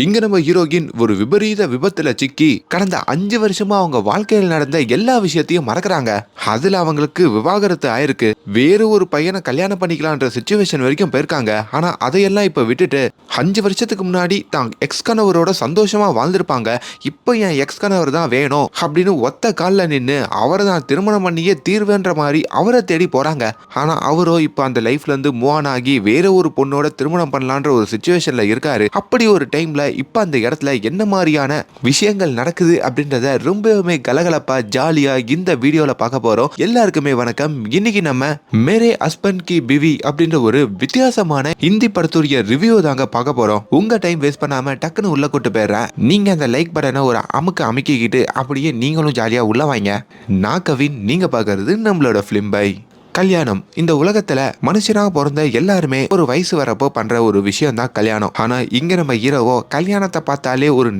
இங்க நம்ம ஹீரோயின் ஒரு விபரீத விபத்துல சிக்கி கடந்த 5 வருஷமா அவங்க வாழ்க்கையில் நடந்த எல்லா விஷயத்தையும் மறக்கறாங்க. அதுல அவங்களுக்கு விவாகரத்து ஆயிருக்கு. வேற ஒரு பையனை கல்யாணம் பண்ணிக்கலான்ற சிச்சுவேஷன் வரைக்கும் போயிருக்காங்க. ஆனா அதையெல்லாம் இப்ப விட்டுட்டு 5 வருஷத்துக்கு முன்னாடி தான் எக்ஸ் கணவரோட சந்தோஷமா வாழ்ந்திருப்பாங்க. இப்போ என் எக்ஸ் கணவர் தான் வேணும் அப்படின்னு ஒத்த காலில் நின்று அவரை தான் திருமணம் பண்ணியே தீர்வுன்ற மாதிரி அவரை தேடி போறாங்க. ஆனா அவரோ இப்ப அந்த லைஃப்ல இருந்து மூவ் ஆன் ஆகி வேற ஒரு பொண்ணோட திருமணம் பண்ணலான்ற ஒரு சிச்சுவேஷன்ல இருக்காரு. அப்படி ஒரு டைம்ல இப்ப அந்த இடத்துல என்ன மாதிரியான விஷயங்கள் நடக்குது அப்படின்றத ரொம்பவுமே கலகலப்பா ஜாலியா இந்த வீடியோல பார்க்க போறோம். எல்லாருக்குமே வணக்கம். இன்னைக்கு நம்ம மேரே ஹஸ்பண்ட் கி பிவி அப்படின்ற ஒரு வித்தியாசமான ஹிந்தி படத்துடைய ரிவ்யூ தாங்க பார்க்க போறோம். உங்க டைம் வேஸ்ட் பண்ணாம டக்குன்னு உள்ள கூட்டு போயிடுறேன். நீங்க அந்த லைக் பட்டனை ஒரு அமுக்கிக்கிட்டு அப்படியே நீங்களும் ஜாலியா உள்ள வாங்க. நான் கவின், நீங்க பார்க்கறது நம்மளோட ஃபிலிம் பை. கல்யாணம் இந்த உலகத்துல மனுஷனாக பிறந்த எல்லாருமே ஒரு வயசு வரப்போ பண்ற ஒரு விஷயம் தான் கல்யாணம். ஆனா இங்க நம்ம ஹீரோவோ கல்யாணத்தை பார்த்தாலே ஒரு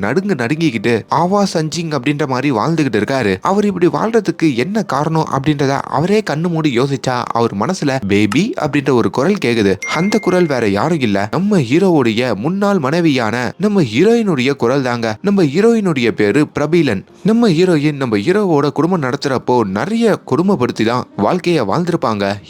நடுங்கிக்கிட்டு ஆவா சஞ்சிங் அப்படின்ற மாதிரி வாழ்ந்துகிட்டு இருக்காரு. அவர் இப்படி வாழ்றதுக்கு என்ன காரணம் அப்படின்றத அவரே கண்ணு மூடி யோசிச்சா அவர் மனசுல பேபி அப்படின்ற ஒரு குரல் கேக்குது. அந்த குரல் வேற யாரும் இல்ல, நம்ம ஹீரோவுடைய முன்னாள் மனைவியான நம்ம ஹீரோயினுடைய குரல் தாங்க. நம்ம ஹீரோயினுடைய பேரு பிரபீலன். நம்ம ஹீரோயின் நம்ம ஹீரோவோட குடும்பம் நடத்துறப்போ நிறைய குடும்பப்படுத்தி தான் வாழ்க்கைய வாழ்ந்திருப்பாங்க.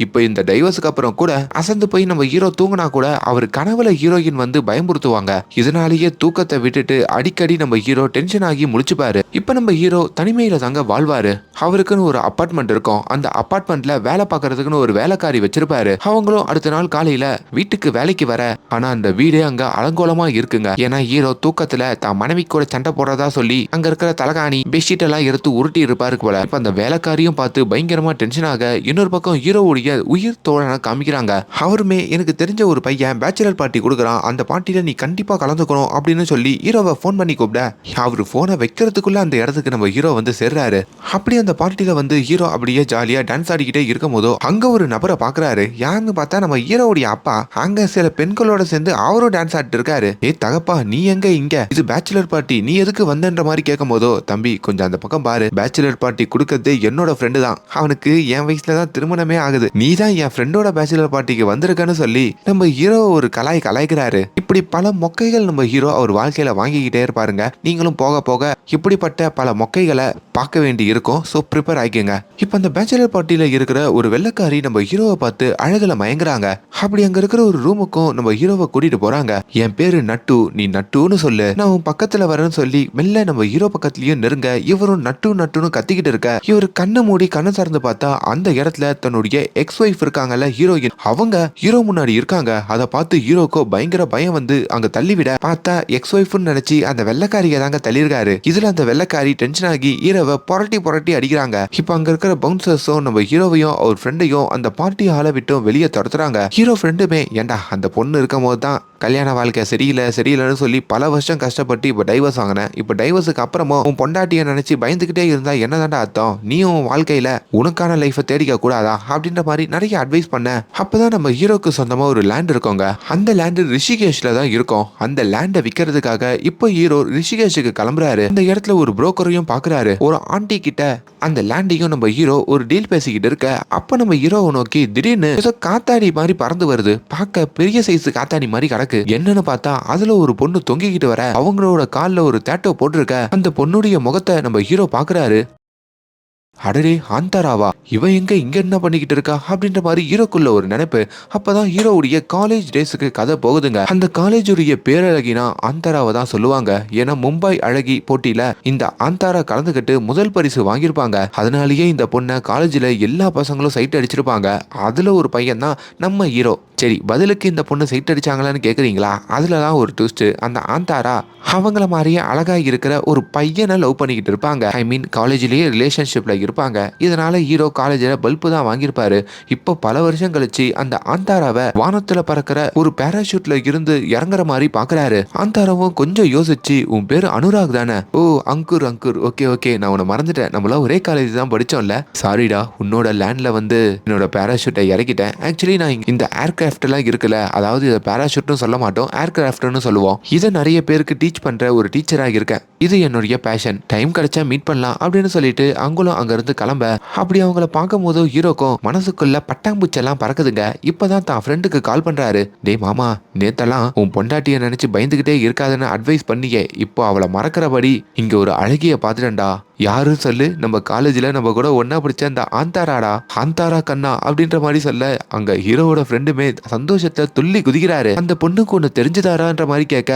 இப்ப இந்த டைவர்ஸுக்கு அப்புறம் கூட அசந்து போய் நம்ம ஹீரோ தூங்கினா கூட அவர் கனவுல ஹீரோயின் வந்து பயமுறுத்துவாங்க. இதனாலேயே தூக்கத்தை விட்டுட்டு அடிக்கடி நம்ம ஹீரோ டென்ஷன் ஆகி முழிச்சுப்பாரு. இப்ப நம்ம ஹீரோ தனிமையில தாங்க வாழ்வாரு. அவருக்குன்னு ஒரு அபார்ட்மெண்ட் இருக்கும். அந்த அபார்ட்மெண்ட்ல வேலை பார்க்கறதுக்குன்னு ஒரு வேலைக்காரி வச்சிருப்பாரு. அவங்களும் அடுத்த நாள் காலையில வீட்டுக்கு வேலைக்கு வர, ஆனா அந்த வீடே அங்க அலங்கோலமா இருக்குங்க. ஏன்னா ஹீரோ தூக்கத்துல தான் மனைவி கூட சண்டை போடுறதா சொல்லி அங்க இருக்கிற தலகாணி பெட்ஷீட் எல்லாம் எடுத்து உருட்டி இருப்பாரு போல. இப்ப அந்த வேலைக்காரியும் பார்த்து பயங்கரமா டென்ஷன் ஆக இன்னொரு பக்கம் ஹீரோவுடைய உயிர் தோழனை காமிக்கிறாங்க. அவருமே எனக்கு தெரிஞ்ச ஒரு பையன் பேச்சுலர் பார்ட்டி கொடுக்குறான், அந்த பார்ட்டியில நீ கண்டிப்பா கலந்துக்கணும் அப்படின்னு சொல்லி ஹீரோவை போன் பண்ணி கூப்பிட, அவரு போனை வைக்கிறதுக்குள்ள அந்த இடத்துக்கு நம்ம ஹீரோ வந்து சேர்றாரு. அப்படி அந்த பார்ட்டியில வந்து ஹீரோ அப்படியே ஜாலியா டான்ஸ் ஆடிக்கிட்டே இருக்கும் போதோ அங்க ஒரு நபரை பாக்குறாரு. யாருன்னு பார்த்தா நம்ம ஹீரோவுடைய அப்பா. அங்க சில பெண்களோட சேர்ந்து அவரும் டான்ஸ் ஆடிட்டு இருக்காரு. ஏ தகப்பா, நீ எங்க இங்க? இது பேச்சுலர் பார்ட்டி, நீ எதுக்கு வந்தன்ற மாதிரி கேட்கும் போதோ, தம்பி கொஞ்சம் அந்த பக்கம் பாரு, பேச்சுலர் பார்ட்டி கொடுக்கறது என்னோட ஃப்ரெண்டு தான், அவனுக்கு என் வயசுல தான் திருமணமே ஆகுது, நீ தான் என் ஃப்ரெண்டோட பேச்சுலர் பார்ட்டிக்கு வந்திருக்கன்னு சொல்லி நம்ம ஹீரோ ஒரு கலாய்க்கிறாரு. இப்படி பல மொக்கைகள் நம்ம ஹீரோ அவர் வாழ்க்கையில வாங்கிக்கிட்டே இருப்பாருங்க. நீங்களும் போக போக இப்படிப்பட்ட பல மொக்கைகளை பார்க்க வேண்டி இருக்கும். சோ ப்ரிப்பேர் ஆயிக்கங்க. இப்ப அந்த பேச்சுலர் பார்ட்டியில இருக்கிற ஒரு வெள்ளக்காரி நம்ம ஹீரோவை பார்த்து அழகுல மயங்குறாங்க. அப்படி அங்க இருக்கிற ஒரு ரூமுக்கும் நம்ம ஹீரோவை கூட்டிட்டு போறாங்க. என் பேரு நட்டு, நீ நட்டுன்னு சொல்லு, நான் உன் பக்கத்துல வரேன்னு சொல்லி மெல்ல நம்ம ஹீரோ பக்கத்துலயும் நெருங்க. இவரும் நட்டுன்னு கத்திக்கிட்டு இருக்க, இவர் கண்ணு மூடி கண்ணு சார்ந்து பார்த்தா அந்த இடத்துல தன்னுடைய எக்ஸ் ஒய்ஃப் இருக்காங்கல்ல ஹீரோயின், அவங்க ஹீரோ முன்னாடி இருக்காங்க. அதை பார்த்து ஹீரோக்கோ பயங்கர பயம் வந்து அங்க தள்ளிவிட, பார்த்தா எக்ஸ் ஒய்ஃப்னு நினைச்சு அந்த வெள்ளக்காரியை தாங்க தள்ளியிருக்காரு. இதுல அந்த வெள்ளக்காரி டென்ஷன் ஆகி ஹீரோவை புரட்டி அடிக்கிறாங்க. இப்ப அங்க இருக்கிற பவுன்சர்ஸும் நம்ம ஹீரோவையும் அவர் ஃப்ரெண்டையும் அந்த பார்ட்டி ஹாலை விட்டும் வெளியே துரத்துறாங்க. ஹீரோ ஃப்ரெண்டுமே, ஏண்டா அந்த பொண்ணு இருக்கும் போது தான் கல்யாண வாழ்க்கை சரியில்லைன்னு சொல்லி பல வருஷம் கஷ்டப்பட்டு இப்ப டைவர்ஸ் வாங்கினேன். இப்ப டைவர்ஸுக்கு அப்புறமும் உன் பொண்டாட்டிய நினைச்சு பயந்துகிட்டே இருந்தா என்னதாண்டா அர்த்தம்? நீயும் வாழ்க்கையில உனக்கான லைஃபை தேடிக்க கூடாதா அப்படின்ற மாதிரி நிறைய அட்வைஸ் பண்ண. அப்பதான் நம்ம ஹீரோக்கு சொந்தமா ஒரு லேண்ட் இருக்கோங்க. அந்த லேண்ட் ரிஷிகேஷ்ல தான் இருக்கும். அந்த லேண்டை விற்கிறதுக்காக இப்போ ஹீரோ ரிஷிகேஷுக்கு கிளம்புறாரு. அந்த இடத்துல ஒரு புரோக்கரையும் பாக்குறாரு. ஒரு ஆண்டி கிட்ட அந்த லேண்டையும் நம்ம ஹீரோ ஒரு டீல் பேசிக்கிட்டு இருக்க, அப்ப நம்ம ஹீரோவை நோக்கி திடீர்னு ஏதோ காத்தாடி மாதிரி பறந்து வருது. பார்க்க பெரிய சைஸ் காத்தாடி மாதிரி கிடக்கு. என்னன்னு பார்த்தா அதுல ஒரு பொண்ணு தொங்கிக்கிட்டு வர, அவங்களோட கால்ல ஒரு டேட்டோ போட்டிருக்க. அந்த பொண்ணுடைய முகத்தை நம்ம ஹீரோ பாக்குறாரு. அடரே ஆந்தாராவா, இவ எங்க இங்க என்ன பண்ணிக்கிட்டு இருக்கா அப்படின்ற மாதிரி ஹீரோக்குள்ள ஒரு நினைப்பு. அப்பதான் ஹீரோவுடைய காலேஜ் டேஸுக்கு கதை போகுதுங்க. அந்த காலேஜுடைய பேரழகினா ஆந்தாராவை தான் சொல்லுவாங்க. ஏன்னா மும்பை அழகி போட்டியில இந்த ஆந்தாரா கலந்துகிட்டு முதல் பரிசு வாங்கியிருப்பாங்க. அதனாலேயே இந்த பொண்ணை காலேஜில் எல்லா பசங்களும் சைட் அடிச்சிருப்பாங்க. அதுல ஒரு பையன் தான் நம்ம ஹீரோ. சரி, பதிலுக்கு இந்த பொண்ணு சைட் அடிச்சாங்களான்னு கேக்குறீங்களா? அதுலதான் ஒரு ட்விஸ்ட். அந்த ஆந்தாரா அவங்கள மாதிரியே அழகா இருக்கிற ஒரு பையனை லவ் பண்ணிக்கிட்டு இருப்பாங்க. ஐ மீன் காலேஜ்லயே ரிலேஷன்ஷிப்ல இருப்பாங்க. இதனால ஹீரோ காலேஜில் பல்பு தான் வாங்கியிருப்பாரு. இப்போ பல வருஷம் கழிச்சு அந்த ஆந்தாராவை வானத்துல பறக்கிற ஒரு பேராஷூட்ல இருந்து இறங்குற மாதிரி பாக்குறாரு. ஆந்தாராவும் கொஞ்சம் யோசிச்சு, உன் பேரு அனுராக் தானே? ஓ அங்குர், ஓகே நான் உன்னை மறந்துட்டேன், நம்மள ஒரே காலேஜ் தான் படிச்சோம்ல, சாரிடா, உன்னோட லேண்ட்ல வந்து என்னோட பேராஷூட்டை இறக்கிட்டேன். ஆக்சுவலி நான் இந்த ஏர்கிராஃப்ட் ஏர்கிராஃப்ட் எல்லாம் இருக்குல்ல, அதாவது இதை பேராஷூட்னு சொல்ல மாட்டோம், ஏர்கிராஃப்ட்னு சொல்லுவோம். இதை நிறைய பேருக்கு டீச் பண்ற ஒரு டீச்சரா இருக்கேன். இது என்னுடைய பேஷன். டைம் கிடைச்சா மீட் பண்ணலாம் அப்படின்னு சொல்லிட்டு அவங்களும் அங்க இருந்து கிளம்ப, அப்படி அவங்கள பார்க்கும் போது ஹீரோக்கும் மனசுக்குள்ள பட்டாம்பூச்செல்லாம் பறக்குதுங்க. இப்பதான் தான் ஃப்ரெண்டுக்கு கால் பண்றாரு. டேய் மாமா, நேத்தெல்லாம் உன் பொண்டாட்டிய நினைச்சு பயந்துகிட்டே இருக்காதுன்னு அட்வைஸ் பண்ணியே, இப்போ அவளை மறக்கிறபடி இங்க ஒரு அழகிய பாத்துட்டா. யாருன்னு சொல்லு, நம்ம காலேஜ்ல நம்ம கூட ஒன்னா படிச்ச அந்த ஆந்தாராடா, ஆந்தாரா கண்ணா அப்படின்ற மாதிரி சொல்ல, அங்க ஹீரோவோட ஃப்ரெண்டுமே சந்தோஷத்துல துள்ளி குதிக்கிறாரு. அந்த பொண்ணுக்கு ஒண்ணு தெரிஞ்சுதாரான்ற மாதிரி கேட்க,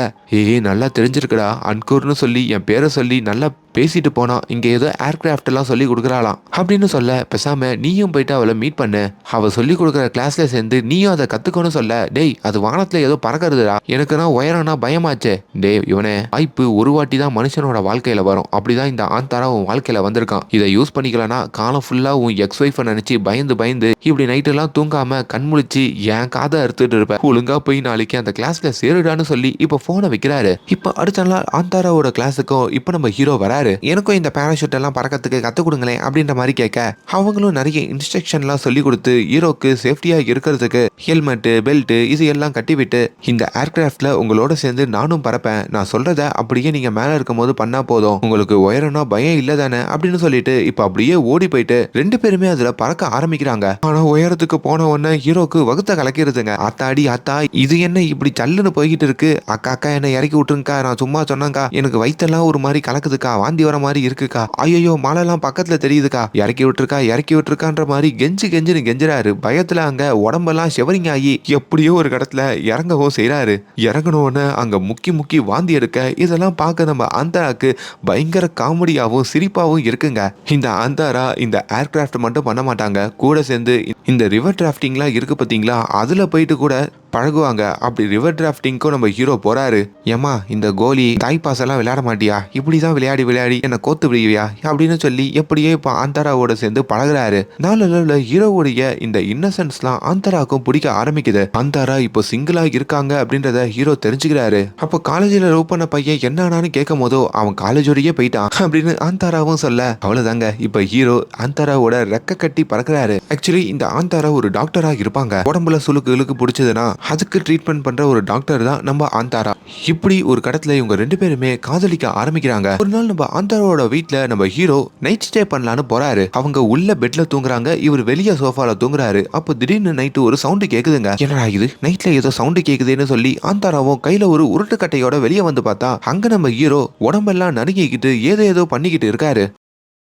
நல்லா தெரிஞ்சிருக்குடா, அன்கூர்னு சொல்லி என் பேரை சொல்லி நல்லா பேசிட்டு போனா, இங்க ஏதோ ஏர்கிராஃப்ட் எல்லாம் சொல்லி கொடுக்குறாளாம் அப்படின்னு சொல்ல, பேசாம நீயும் போயிட்டு அவளை மீட் பண்ணு, அவ சொல்லி கொடுக்குற கிளாஸ்ல சேர்ந்து நீயும் அதை கத்துக்கணும் சொல்ல, டேய் அது வானத்துல ஏதோ பறக்கிறதுடா, எனக்குனா உயரம்னா பயமாச்சே. டேய் இவனே, வாய்ப்பு ஒரு வாட்டி தான் மனுஷனோட வாழ்க்கையில வரும், அப்படிதான் இந்த ஆந்தாரா உன் வாழ்க்கையில வந்திருக்கான். இதை யூஸ் பண்ணிக்கலனா காலம் ஃபுல்லா உன் எக்ஸ் ஒய்ஃபை நினைச்சு பயந்து பயந்து இப்படி நைட் எல்லாம் தூங்காம கண்முழிச்சு என் காதை அறுத்துட்டு இருப்ப. ஒழுங்கா போய் நாளைக்கு அந்த கிளாஸ்ல சேருடான்னு சொல்லி இப்ப போனை வைக்கிறாரு. இப்ப அடுத்த நாள் ஆந்தாராவோட கிளாஸுக்கும் இப்ப நம்ம ஹீரோ வராரு. எனக்கும் இந்த பேராஷூட் எல்லாம் பறக்கிறதுக்கு கத்து கொடுங்களேன் அப்படின்ற மாதிரி கேட்க, அவங்களும் நிறைய இன்ஸ்ட்ரக்ஷன் எல்லாம் சொல்லி கொடுத்து ஹீரோக்கு சேஃப்டியா இருக்கிறதுக்கு ஹெல்மெட் பெல்ட் இது எல்லாம் கட்டி விட்டு, இந்த ஏர்கிராஃப்ட்ல உங்களோட சேர்ந்து நானும் பறப்பேன், நான் சொல்றத அப்படியே நீங்க மேல இருக்கும் போது பண்ணா போதும், உங்களுக்கு உயரம்னா பயம் இல்ல தானே அப்படின்னு சொல்லிட்டு இப்ப அப்படியே ஓடி போயிட்டு ரெண்டு பேருமே அதுல பறக்க ஆரம்பிக்கிறாங்க. ஆனா உயரத்துக்கு போன உடனே ஹீரோக்கு வகுத்த கலக்கிருதுங்க. ஆத்தாடி ஆத்தா, இது என்ன இப்படி சல்லுன்னு போய்கிட்டு இருக்கு, அக்கா அக்கா என்ன இறக்கி விட்டுருங்கக்கா, நான் சும்மா சொன்னேங்க்கா, எனக்கு வயிற்றெல்லாம் ஒரு மாதிரி கலக்குதுக்கா, வாந்தி வர மாதிரி இருக்குக்கா, ஐயோ மழைலாம் பக்கத்துல தெரியுதுக்கா, இறக்கி விட்டுருக்கான்ற மாதிரி கெஞ்சுன்னு கெஞ்சுறாரு. பயத்துல அங்க உடம்பெல்லாம் ஷெவரிங் ஆகி எப்படியோ ஒரு இடத்துல இறங்கவும் செய்யறாரு. இறங்கணும்னு அங்க முக்கி வாந்தி எடுக்க, இதெல்லாம் பார்க்க நம்ம ஆந்தாராக்கு பயங்கர காமெடியாவும் சிரிப்பாவும் இருக்குங்க. இந்த ஆந்தாரா இந்த ஏர்கிராஃப்ட் மட்டும் பண்ண மாட்டாங்க, கூட சேர்ந்து இந்த ரிவர் டிராஃப்டிங்லாம் இருக்கு பாத்தீங்களா, அதுல போயிட்டு கூட பழகுவாங்க. அப்படி ரிவர் டிராஃப்டிங்க்கும் நம்ம ஹீரோ போறாரு. ஏமா இந்த கோலி தாய் பாஸ் எல்லாம் விளையாட மாட்டியா, இப்படிதான் விளையாடி என்ன கோத்து விடுவியா அப்படின்னு சொல்லி எப்படியே இப்ப ஆந்தாராவோட சேர்ந்து பழகுறாரு. நாள ஹீரோவுடைய இந்த இன்னசென்ஸ்லாம் ஆந்தாராக்கும் பிடிக்க ஆரம்பிக்குது. ஆந்தாரா இப்போ சிங்கிளா இருக்காங்க அப்படின்றத ஹீரோ தெரிஞ்சுக்கிறாரு. அப்போ காலேஜ்ல லவ் பண்ண பையன் என்னன்னு கேட்கும் போதோ அவன் காலேஜோடயே போயிட்டான் அப்படின்னு ஆந்தாராவும் சொல்ல, அவ்வளவுதாங்க இப்ப ஹீரோ ஆந்தாராவோட ரெக்க கட்டி பறக்குறாரு. ஆக்சுவலி இந்த ஆந்தாரா ஒரு டாக்டரா இருப்பாங்க. உடம்புல சுளுக்கு பிடிச்சதுன்னா அதுக்கு ட்ரீட்மெண்ட் பண்ற ஒரு டாக்டர் தான் நம்ம ஆந்தாரா. இப்படி ஒரு கடத்துல இவங்க ரெண்டு பேருமே காதலிக்க ஆரம்பிக்கிறாங்க. ஒரு நாள் நம்ம ஆந்தாராவோட வீட்ல நம்ம ஹீரோ நைட் ஸ்டே பண்ணலான்னு போறாரு. அவங்க உள்ள பெட்ல தூங்குறாங்க, இவர் வெளியே சோஃபால தூங்குறாரு. அப்போ திடீர்னு நைட்டு ஒரு சவுண்டு கேக்குதுங்க. என்னடா இது, நைட்ல ஏதோ சவுண்டு கேக்குதுன்னு சொல்லி ஆந்தாராவும் கையில ஒரு உருட்டுக்கட்டையோட வெளியே வந்து பார்த்தா, அங்க நம்ம ஹீரோ உடம்பெல்லாம் நடுங்கிக்கிட்டு ஏதோ பண்ணிக்கிட்டு இருக்காரு.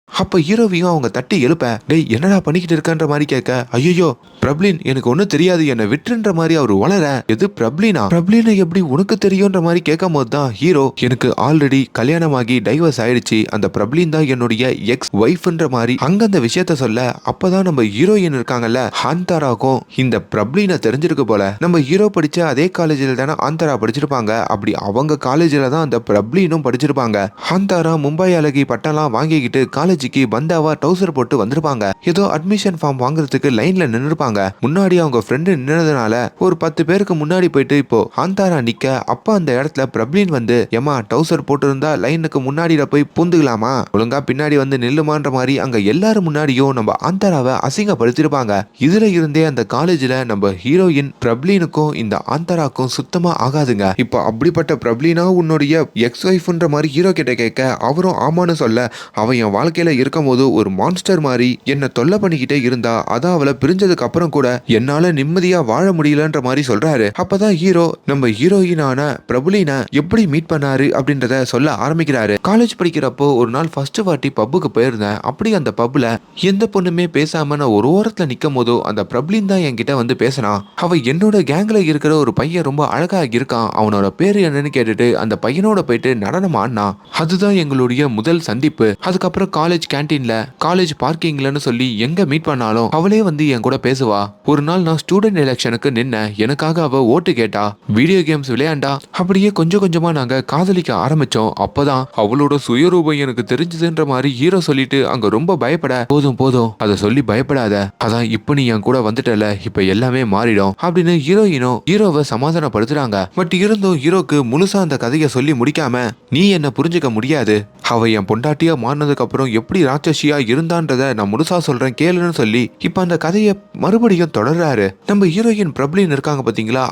அப்ப ஹீரோவையும் அவங்க தட்டி எழுப்ப, டேய் என்னடா பண்ணிக்கிட்டு இருக்கான்ற மாதிரி கேட்க, ஐயோ பிரப்ளின் எனக்கு ஒன்னும் தெரியாது என்ன விட்டுன்ற மாதிரி அவர் வளர, எது பிரப்ளினா, பிரப்ளினை எப்படி உனக்கு தெரியும்ன்ற மாதிரி கேட்கும் போது தான் ஹீரோ, எனக்கு ஆல்ரெடி கல்யாணமாகி டைவர்ஸ் ஆயிடுச்சு, அந்த பிரப்ளின் தான் என்னுடைய எக்ஸ் ஒய்ஃப்ன்ற மாதிரி அங்க அந்த விஷயத்த சொல்ல, அப்பதான் நம்ம ஹீரோயின் இருக்காங்கல்ல ஆந்தாராக்கும் இந்த பிரப்ளினை தெரிஞ்சிருக்கு போல. நம்ம ஹீரோ படிச்ச அதே காலேஜில் தானே ஆந்தாரா படிச்சிருப்பாங்க. அப்படி அவங்க காலேஜில் தான் அந்த பிரப்ளினும் படிச்சிருப்பாங்க. ஆந்தாரா மும்பை அழகி பட்டம்லாம் வாங்கிக்கிட்டு காலேஜ் பந்தாவா டவுசர் போட்டு வந்திருப்பாங்க. ஏதோ அட்மிஷன் ஃபார்ம் வாங்குறதுக்கு லைன்ல நின்றுப்பாங்க. முன்னாடி அவங்க ஃப்ரெண்டு நின்னதுனால ஒரு 10 பேருக்கு முன்னாடி போயிட்டு இப்போ ஆந்தாரா நிக்க, அப்ப அந்த இடத்துல பிரப்ளின் வந்து, ஏமா டவுசர் போட்டு இருந்தா லைனுக்கு முன்னாடியில போய் பூந்துக்கலாமா, ஒழுங்கா பின்னாடி வந்து நில்லுமான்ற மாதிரி அங்க எல்லாரும் முன்னாடியும் நம்ம ஆந்தாராவை அசிங்கப்படுத்திருப்பாங்க. இதுல இருந்தே அந்த காலேஜ்ல நம்ம ஹீரோயின் பிரப்ளினுக்கும் இந்த ஆந்தாராக்கும் சுத்தமா ஆகாதுங்க. இப்போ அப்படிப்பட்ட பிரப்ளினா உன்னுடைய எக்ஸ் ஒய்ஃப்ன்ற மாதிரி ஹீரோ கிட்ட கேட்க, அவரும் ஆமான்னு சொல்ல, அவ என் வாழ்க்கையில இருக்கும் போது ஒரு மான்ஸ்டர் மாதிரி என்ன தொல்லை பண்ணிக்கிட்டே இருந்தா, அதான் அவளை பிரிஞ்சதுக்கு அப்புறம் கூட என்னால நிம்மதியா வாழ முடியலன்ற மாதிரி சொல்றாரு. அப்பதான் ஹீரோ நம்ம ஹீரோயினான பிரபுலினை எப்படி மீட் பண்ணாரு அப்படின்றத சொல்ல ஆரம்பிக்கிறாரு. காலேஜ் படிக்கிறப்போ ஒரு நாள் ஃபர்ஸ்ட் வாட்டி பப்புக்கு போயிருந்தேன். அப்படி அந்த பப்ல எந்த பொண்ணுமே பேசாம நான் ஒரு ஓரத்துல நிக்கும் போதோ அந்த பிரபுலின் தான் என்கிட்ட வந்து பேசினா. அவ என்னோட கேங்ல இருக்கிற ஒரு பையன் ரொம்ப அழகா இருக்கான், அவனோட பேரு என்னன்னு கேட்டுட்டு அந்த பையனோட போயிட்டு நடனம் ஆடினா. அதுதான் எங்களுடைய முதல் சந்திப்பு. அதுக்கப்புறம் காலேஜ் கேண்டீன்ல காலேஜ் பார்க்கிங்லன்னு சொல்லி எங்க மீட் பண்ணாலும் அவளே வந்து என் கூட பேசுவா. ஒரு நாள் நான் ஸ்டூடெண்ட் எலெக்ஷனுக்கு நின்ன, எனக்காக அவ ஓட்டு கேட்டா, வீடியோ கேம்ஸ் விளையாண்டா. அப்படியே கொஞ்சமா நாங்க காதலிக்க ஆரம்பிச்சோம். அப்பதான் அவளோட சுயரூபம் எனக்கு தெரிஞ்சதுன்ற மாதிரி ஹீரோ சொல்லிட்டு அங்க ரொம்ப பயப்பட, போதும் அதை சொல்லி பயப்படாத, அதான் இப்ப நீ என் கூட வந்துட்டல, இப்ப எல்லாமே மாறிடும் அப்படின்னு ஹீரோயினும் ஹீரோவை சமாதானப்படுத்துறாங்க. பட் இருந்தும் ஹீரோக்கு முழுசா அந்த கதையை சொல்லி முடிக்காம, நீ என்ன புரிஞ்சுக்க முடியாது, அவ என் பொண்டாட்டியா மாறினதுக்கு அப்புறம் எப்படி ராட்சசியா இருந்தான்றத நான் முழுசா சொல்றேன் கேளுன்னு சொல்லி இப்ப அந்த கதையை மறுபடியும் தொடர்றாரு. நம்ம ஹீரோயின் பிரபலின் இருக்காங்க பாத்தீங்களா,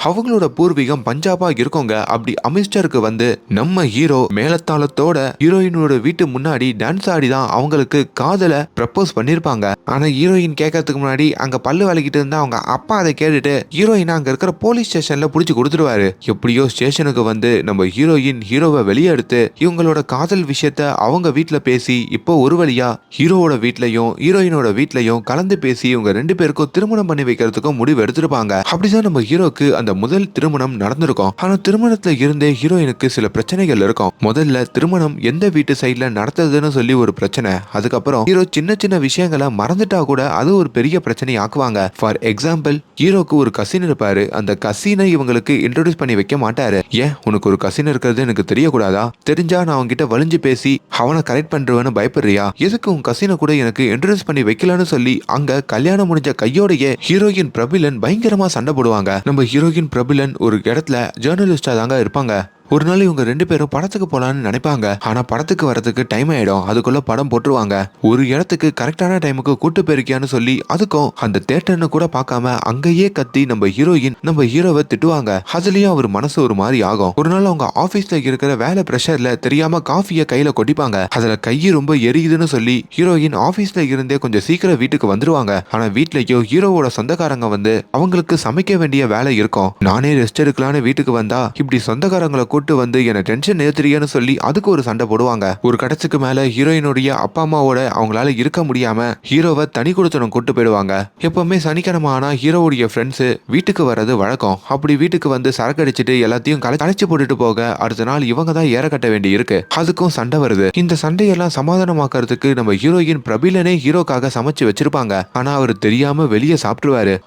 அவங்களோட பூர்வீகம் பஞ்சாபா இருக்கோங்க. அப்படி அமிர்தசருக்கு வந்து நம்ம ஹீரோ மேலத்தாளத்தோட ஹீரோயினோட வீட்டு முன்னாடி டான்ஸ் ஆடி தான் அவங்களுக்கு காதல ப்ரப்போஸ் பண்ணிருப்பாங்க. ஆனா ஹீரோயின் கேட்கறதுக்கு முன்னாடி அங்க பல்லு வலிக்கிட்டு இருந்தா அவங்க அப்பா அதை கேட்டுட்டு ஹீரோயின் அங்க இருக்கிற போலீஸ் ஸ்டேஷன்ல புடிச்சு கொடுத்துருவாரு. எப்படியோ ஸ்டேஷனுக்கு வந்து நம்ம ஹீரோவை வெளியே எடுத்து இவங்களோட காதல் விஷயத்த அவங்க வீட்டுல பேசி இப்போ ஒரு வழியா ஹீரோவோட வீட்லயும் ஹீரோயினோட வீட்லயும் கலந்து பேசி இவங்க ரெண்டு பேருக்கும் திருமணம் பண்ணி வைக்கிறதுக்கும் முடிவு எடுத்திருப்பாங்க. அப்படிதான் நம்ம ஹீரோக்கு அந்த முதல் திருமணம் நடந்திருக்கும். ஆனா திருமணத்துல இருந்தே ஹீரோயினுக்கு சில பிரச்சனைகள் இருக்கும். முதல்ல திருமணம் எந்த வீட்டு சைட்ல நடத்துறதுன்னு சொல்லி ஒரு பிரச்சனை. அதுக்கப்புறம் ஹீரோ சின்ன சின்ன விஷயங்களை மறந்துட்டா கூட அது ஒரு பெரிய பிரச்சனை ஆக்குவாங்க. ஃபார் எக்ஸாம்பிள், ஹீரோக்கு ஒரு கசின் இருப்பாரு. அந்த கசினை இவங்களுக்கு இன்ட்ரோடியூஸ் பண்ணி வைக்க மாட்டாரு. ஏன் உனக்கு ஒரு கசின் இருக்கிறது எனக்கு தெரியக்கூடாதா? தெரிஞ்சா நான் அவன்கிட்ட வலிஞ்சு பேசி அவனை கரெக்ட் பண்றவன்னு பயப்படுறியா? எதுக்கு உன் கசினை கூட எனக்கு இன்ட்ரோடியூஸ் பண்ணி வைக்கலான்னு சொல்லி அங்க கல்யாணம் முடிஞ்ச கையோடையே ஹீரோயின் பிரபிலன் பயங்கரமா சண்டை போடுவாங்க. நம்ம ஹீரோயின் பிரபிலன் ஒரு இடத்துல ஜேர்னலிஸ்டா தாங்க இருப்பாங்க. ஒரு நாள் இவங்க ரெண்டு பேரும் படத்துக்கு போலான்னு நினைப்பாங்க. ஆனா படத்துக்கு வரதுக்கு டைம் ஆயிடும். அதுக்குள்ள படம் போட்டுருவாங்க. ஒரு இடத்துக்கு கரெக்டான டைமுக்கு கூட்டு போயிருக்கியான்னு சொல்லி அதுக்கும் அந்த தேட்டர்னு கூட பார்க்காம அங்கேயே கத்தி நம்ம ஹீரோயின் நம்ம ஹீரோவை திட்டுவாங்க. அதுலயும் அவர் மனசு ஒரு மாதிரி ஆகும். ஒரு நாள் அவங்க ஆபீஸ்ல இருக்கிற வேலை பிரஷர்ல தெரியாம காஃபிய கையில கொட்டிப்பாங்க. அதுல கையை ரொம்ப எரியுதுன்னு சொல்லி ஹீரோயின் ஆபீஸ்ல இருந்தே கொஞ்சம் சீக்கிரம் வீட்டுக்கு வந்துருவாங்க. ஆனா வீட்லயோ ஹீரோவோட சொந்தக்காரங்க வந்து அவங்களுக்கு சமைக்க வேண்டிய வேலை இருக்கும். நானே ரெஸ்ட் எடுக்கலான்னு வீட்டுக்கு வந்தா இப்படி சொந்தக்காரங்களை கூட்டு வந்து என்ன டென்ஷன் ஏத்துறியன்னு சொல்லி அதுக்கு ஒரு சண்டை போடுவாங்க. ஒரு கட்டத்துக்கு மேல ஹீரோயினுடைய அப்பா அம்மாவோட அவங்களால இருக்க முடியாம ஹீரோவை தனி கொடுத்தனம் கூட்டு போயிடுவாங்க. எப்பவுமே சனிக்கிழமை ஆனா ஹீரோவுடைய ஃப்ரெண்ட்ஸ் வீட்டுக்கு வர்றது வழக்கம். அப்படி வீட்டுக்கு வந்து சரக்கு அடிச்சுட்டு எல்லாத்தையும் கலைச்சு போட்டுட்டு போக அடுத்த நாள் இவங்க தான் ஏற கட்ட வேண்டி இருக்கு. அதுக்கும் சண்டை வருது. இந்த சண்டையெல்லாம் சமாதானமாக்குறதுக்கு நம்ம ஹீரோயின் பிரபிலனே ஹீரோக்காக சமைச்சு வச்சிருப்பாங்க. ஆனா அவர் தெரியாம வெளியே சாப்பிட்டுருவாரு.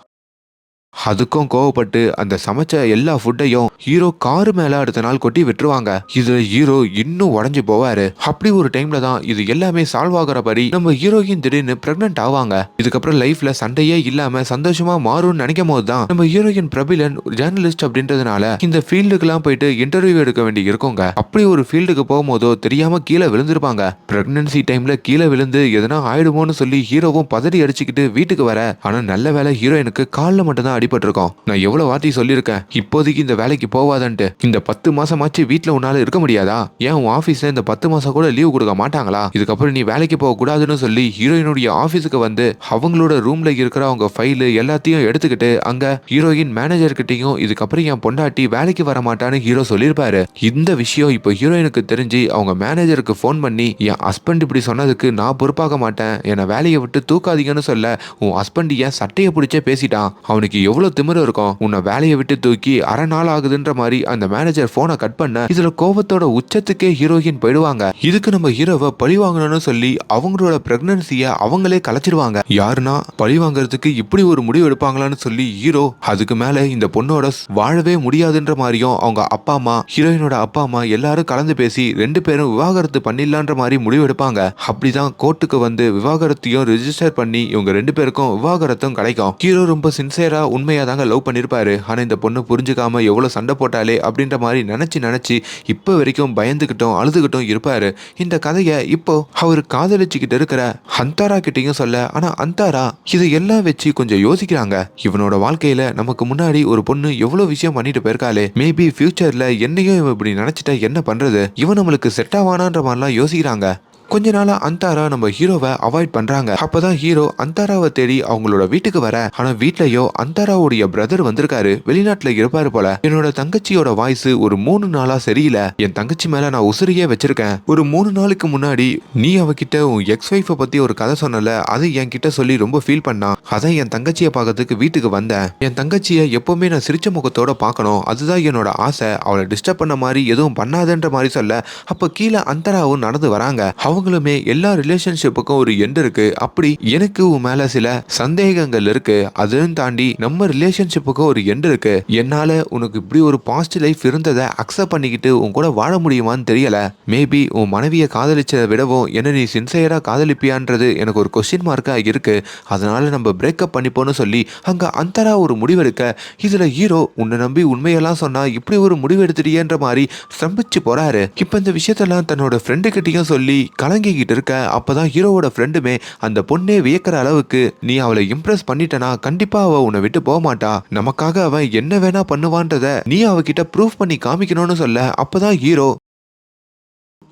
அதுக்கும் கோவப்பட்டு அந்த சமைச்ச எல்லா ஃபுட்டையும் ஹீரோ காரு மேல அடுத்த நாள் கொட்டி விட்டுருவாங்க. இதுல ஹீரோ இன்னும் உடஞ்சு போவாரு. அப்படி ஒரு டைம்ல தான் இது எல்லாமே சால்வ் ஆகிறபடி நம்ம ஹீரோயின் திடீர்னு பிரெக்னன்ட் ஆவாங்க. இதுக்கப்புறம் லைஃப்ல சண்டையே இல்லாம சந்தோஷமா மாறும்னு நினைக்கும் போது தான் நம்ம ஹீரோயின் பிரபிலன் ஜேர்னலிஸ்ட் அப்படின்றதுனால இந்த ஃபீல்டுக்கெல்லாம் போயிட்டு இன்டர்வியூ எடுக்க வேண்டி இருக்குங்க. அப்படி ஒரு ஃபீல்டுக்கு போகும்போதோ தெரியாம கீழே விழுந்திருப்பாங்க. பிரெக்னன்சி டைம்ல கீழே விழுந்து எதனா ஆயிடுமோன்னு சொல்லி ஹீரோவும் பதறி அடிச்சுக்கிட்டு வீட்டுக்கு வர, ஆனா நல்ல வேலை ஹீரோயினுக்கு காலில் மட்டும் தான் அடிபட்டிருக்கோம். நான் எவ்வளவு வார்த்தை சொல்லியிருக்கேன் இப்போதைக்கு இந்த வேலைக்கு போவாதன்ட்டு. இந்த 10 மாசமாச்சு வீட்டுல உன்னால இருக்க முடியாதா? ஏன் உன் ஆபீஸ்ல இந்த 10 மாசம் கூட லீவ் கொடுக்க மாட்டாங்களா? இதுக்கப்புறம் நீ வேலைக்கு போக கூடாதுன்னு சொல்லி ஹீரோயினுடைய ஆபீஸுக்கு வந்து அவங்களோட ரூம்ல இருக்கிற அவங்க ஃபைலு எல்லாத்தையும் எடுத்துக்கிட்டு அங்க ஹீரோயின் மேனேஜர் கிட்டையும் இதுக்கப்புறம் என் பொண்டாட்டி வேலைக்கு வர மாட்டான்னு ஹீரோ சொல்லியிருப்பாரு. இந்த விஷயம் இப்போ ஹீரோயினுக்கு தெரிஞ்சு அவங்க மேனேஜருக்கு போன் பண்ணி என் ஹஸ்பண்ட் இப்படி சொன்னதுக்கு நான் பொறுப்பாக மாட்டேன், என்னை வேலையை விட்டு தூக்காதீங்கன்னு சொல்ல உன் ஹஸ்பண்ட் என் சட்டையை பிடிச்சே பேசிட்டான், அவனுக்கு எவ்வளவு திமிரு இருக்கும், உன்னை வேலையை விட்டு தூக்கி அரை நாள் ஆகுதுன்ற மாதிரி அந்த மேனேஜர் போனை கட் பண்ண இதுல கோபத்தோட உச்சத்துக்கே ஹீரோயின் போயிடுவாங்க. இதுக்கு நம்ம ஹீரோவை பழி வாங்கணும்னு சொல்லி அவங்களோட பிரெக்னன்சிய அவங்களே கலைச்சிருவாங்க. யாருன்னா பழி வாங்குறதுக்கு இப்படி ஒரு முடிவு எடுப்பாங்களான்னு சொல்லி ஹீரோ அதுக்கு மேல இந்த பொண்ணோட வாழவே முடியாதுன்ற மாதிரியும் அவங்க அப்பா அம்மா ஹீரோயினோட அப்பா அம்மா எல்லாரும் கலந்து பேசி 2 பேரும் விவாகரத்து பண்ணிடலான்ற மாதிரி முடிவு எடுப்பாங்க. அப்படிதான் கோர்ட்டுக்கு வந்து விவாகரத்தையும் ரெஜிஸ்டர் பண்ணி இவங்க 2 பேருக்கும் விவாகரத்தும் கிடைக்கும். ஹீரோ ரொம்ப சின்சியரா உண்மையா தாங்க லவ் பண்ணிருப்பாரு. ஆனா இந்த பொண்ணு புரிஞ்சுக்காம எவ்வளவு சண்டை போட்டாலே அப்படின்ற மாதிரி நினைச்சு இப்ப வரைக்கும் பயந்துகிட்டும் அழுதுகிட்டும் இருப்பாரு. இந்த கதையை இப்போ அவர் காதலிச்சுக்கிட்டு இருக்கிற அந்தாரா கிட்டையும் சொல்ல, ஆனா அந்தாரா இது எல்லாம் வச்சு கொஞ்சம் யோசிக்கிறாங்க. இவனோட வாழ்க்கையில நமக்கு முன்னாடி ஒரு பொண்ணு எவ்வளவு விஷயம் பண்ணிட்டு போயிருக்காளே, மேபி ஃபியூச்சர்ல என்னையும் இவன் இப்படி நினைச்சிட்டா என்ன பண்றது, இவன் நம்மளுக்கு செட் ஆவானான்ற மாதிரிலாம் யோசிக்கிறாங்க. கொஞ்ச நாளா அந்தாரா நம்ம ஹீரோவை அவாய்ட் பண்றாங்க. அப்பதான் ஹீரோ அந்தாராவை தேடி அவங்களோட வீட்டுக்கு வர, ஆனா வீட்லயோ அந்தாராவுடைய பிரதர் வந்திருக்காரு, வெளிநாட்டுல இருப்பாரு போல. என்னோட தங்கச்சியோட வாய்ஸ் ஒரு 3 நாளா சரியில்லை, என் தங்கச்சி மேல நான் உசிரியே வச்சிருக்கேன். ஒரு 3 நாளுக்கு முன்னாடி நீ அவகிட்ட உன் எக்ஸ் ஒய்ஃபை பத்தி ஒரு கதை சொன்னல, அது என் கிட்ட சொல்லி ரொம்ப ஃபீல் பண்ணா, அதான் என் தங்கச்சியை பார்க்கறதுக்கு வீட்டுக்கு வந்தேன். என் தங்கச்சியை எப்பவுமே நான் சிரிச்ச முகத்தோட பார்க்கணும், அதுதான் என்னோட ஆசை, அவளை டிஸ்டர்ப் பண்ண மாதிரி எதுவும் பண்ணாதன்ற மாதிரி சொல்ல, அப்ப கீழே அந்தாராவும் நடந்து வராங்க. அவங்களுமே எல்லா ரிலேஷன்ஷிப்புக்கும் ஒரு எண்ட் இருக்கு, அப்படி எனக்கு உன் மேல சில சந்தேகங்கள் இருக்கு, அதையும் தாண்டி நம்ம ரிலேஷன்ஷிப்புக்கு ஒரு எண்ட் இருக்கு, என்னால உனக்கு இப்படி ஒரு பாஸ்ட் லைஃப் இருந்ததை அக்செப்ட் பண்ணிக்கிட்டு உன் கூட வாழ முடியுமான்னு தெரியல, மேபி உன் மனைவியை காதலிச்சதை விடவும் என்ன நீ சின்சையரா காதலிப்பியான்றது எனக்கு ஒரு கொஸ்டின் மார்க்கா இருக்கு, அதனால நம்ம பிரேக்கப் பண்ணிப்போன்னு சொல்லி அங்க அந்தரா ஒரு முடிவெடுக்க, இதுல ஹீரோ உன்னை நம்பி உண்மையெல்லாம் சொன்னா இப்படி ஒரு முடிவு எடுத்துட்டியன்ற மாதிரி ஸ்தம்பிச்சு போறாரு. இப்ப இந்த விஷயத்தெல்லாம் தன்னோட ஃப்ரெண்டு கிட்டயும் சொல்லி கலங்கிக்கிட்டு இருக்க, அப்பதான் ஹீரோவோட ஃப்ரெண்டுமே அந்த பொண்ணே வியக்கிற அளவுக்கு நீ அவளை இம்ப்ரெஸ் பண்ணிட்டனா கண்டிப்பா அவ உன்னை விட்டு போக மாட்டா, நமக்காக அவன் என்ன வேணா பண்ணுவான்றத நீ அவகிட்ட ப்ரூஃப் பண்ணி காமிக்கணும்னு சொல்ல, அப்பதான் ஹீரோ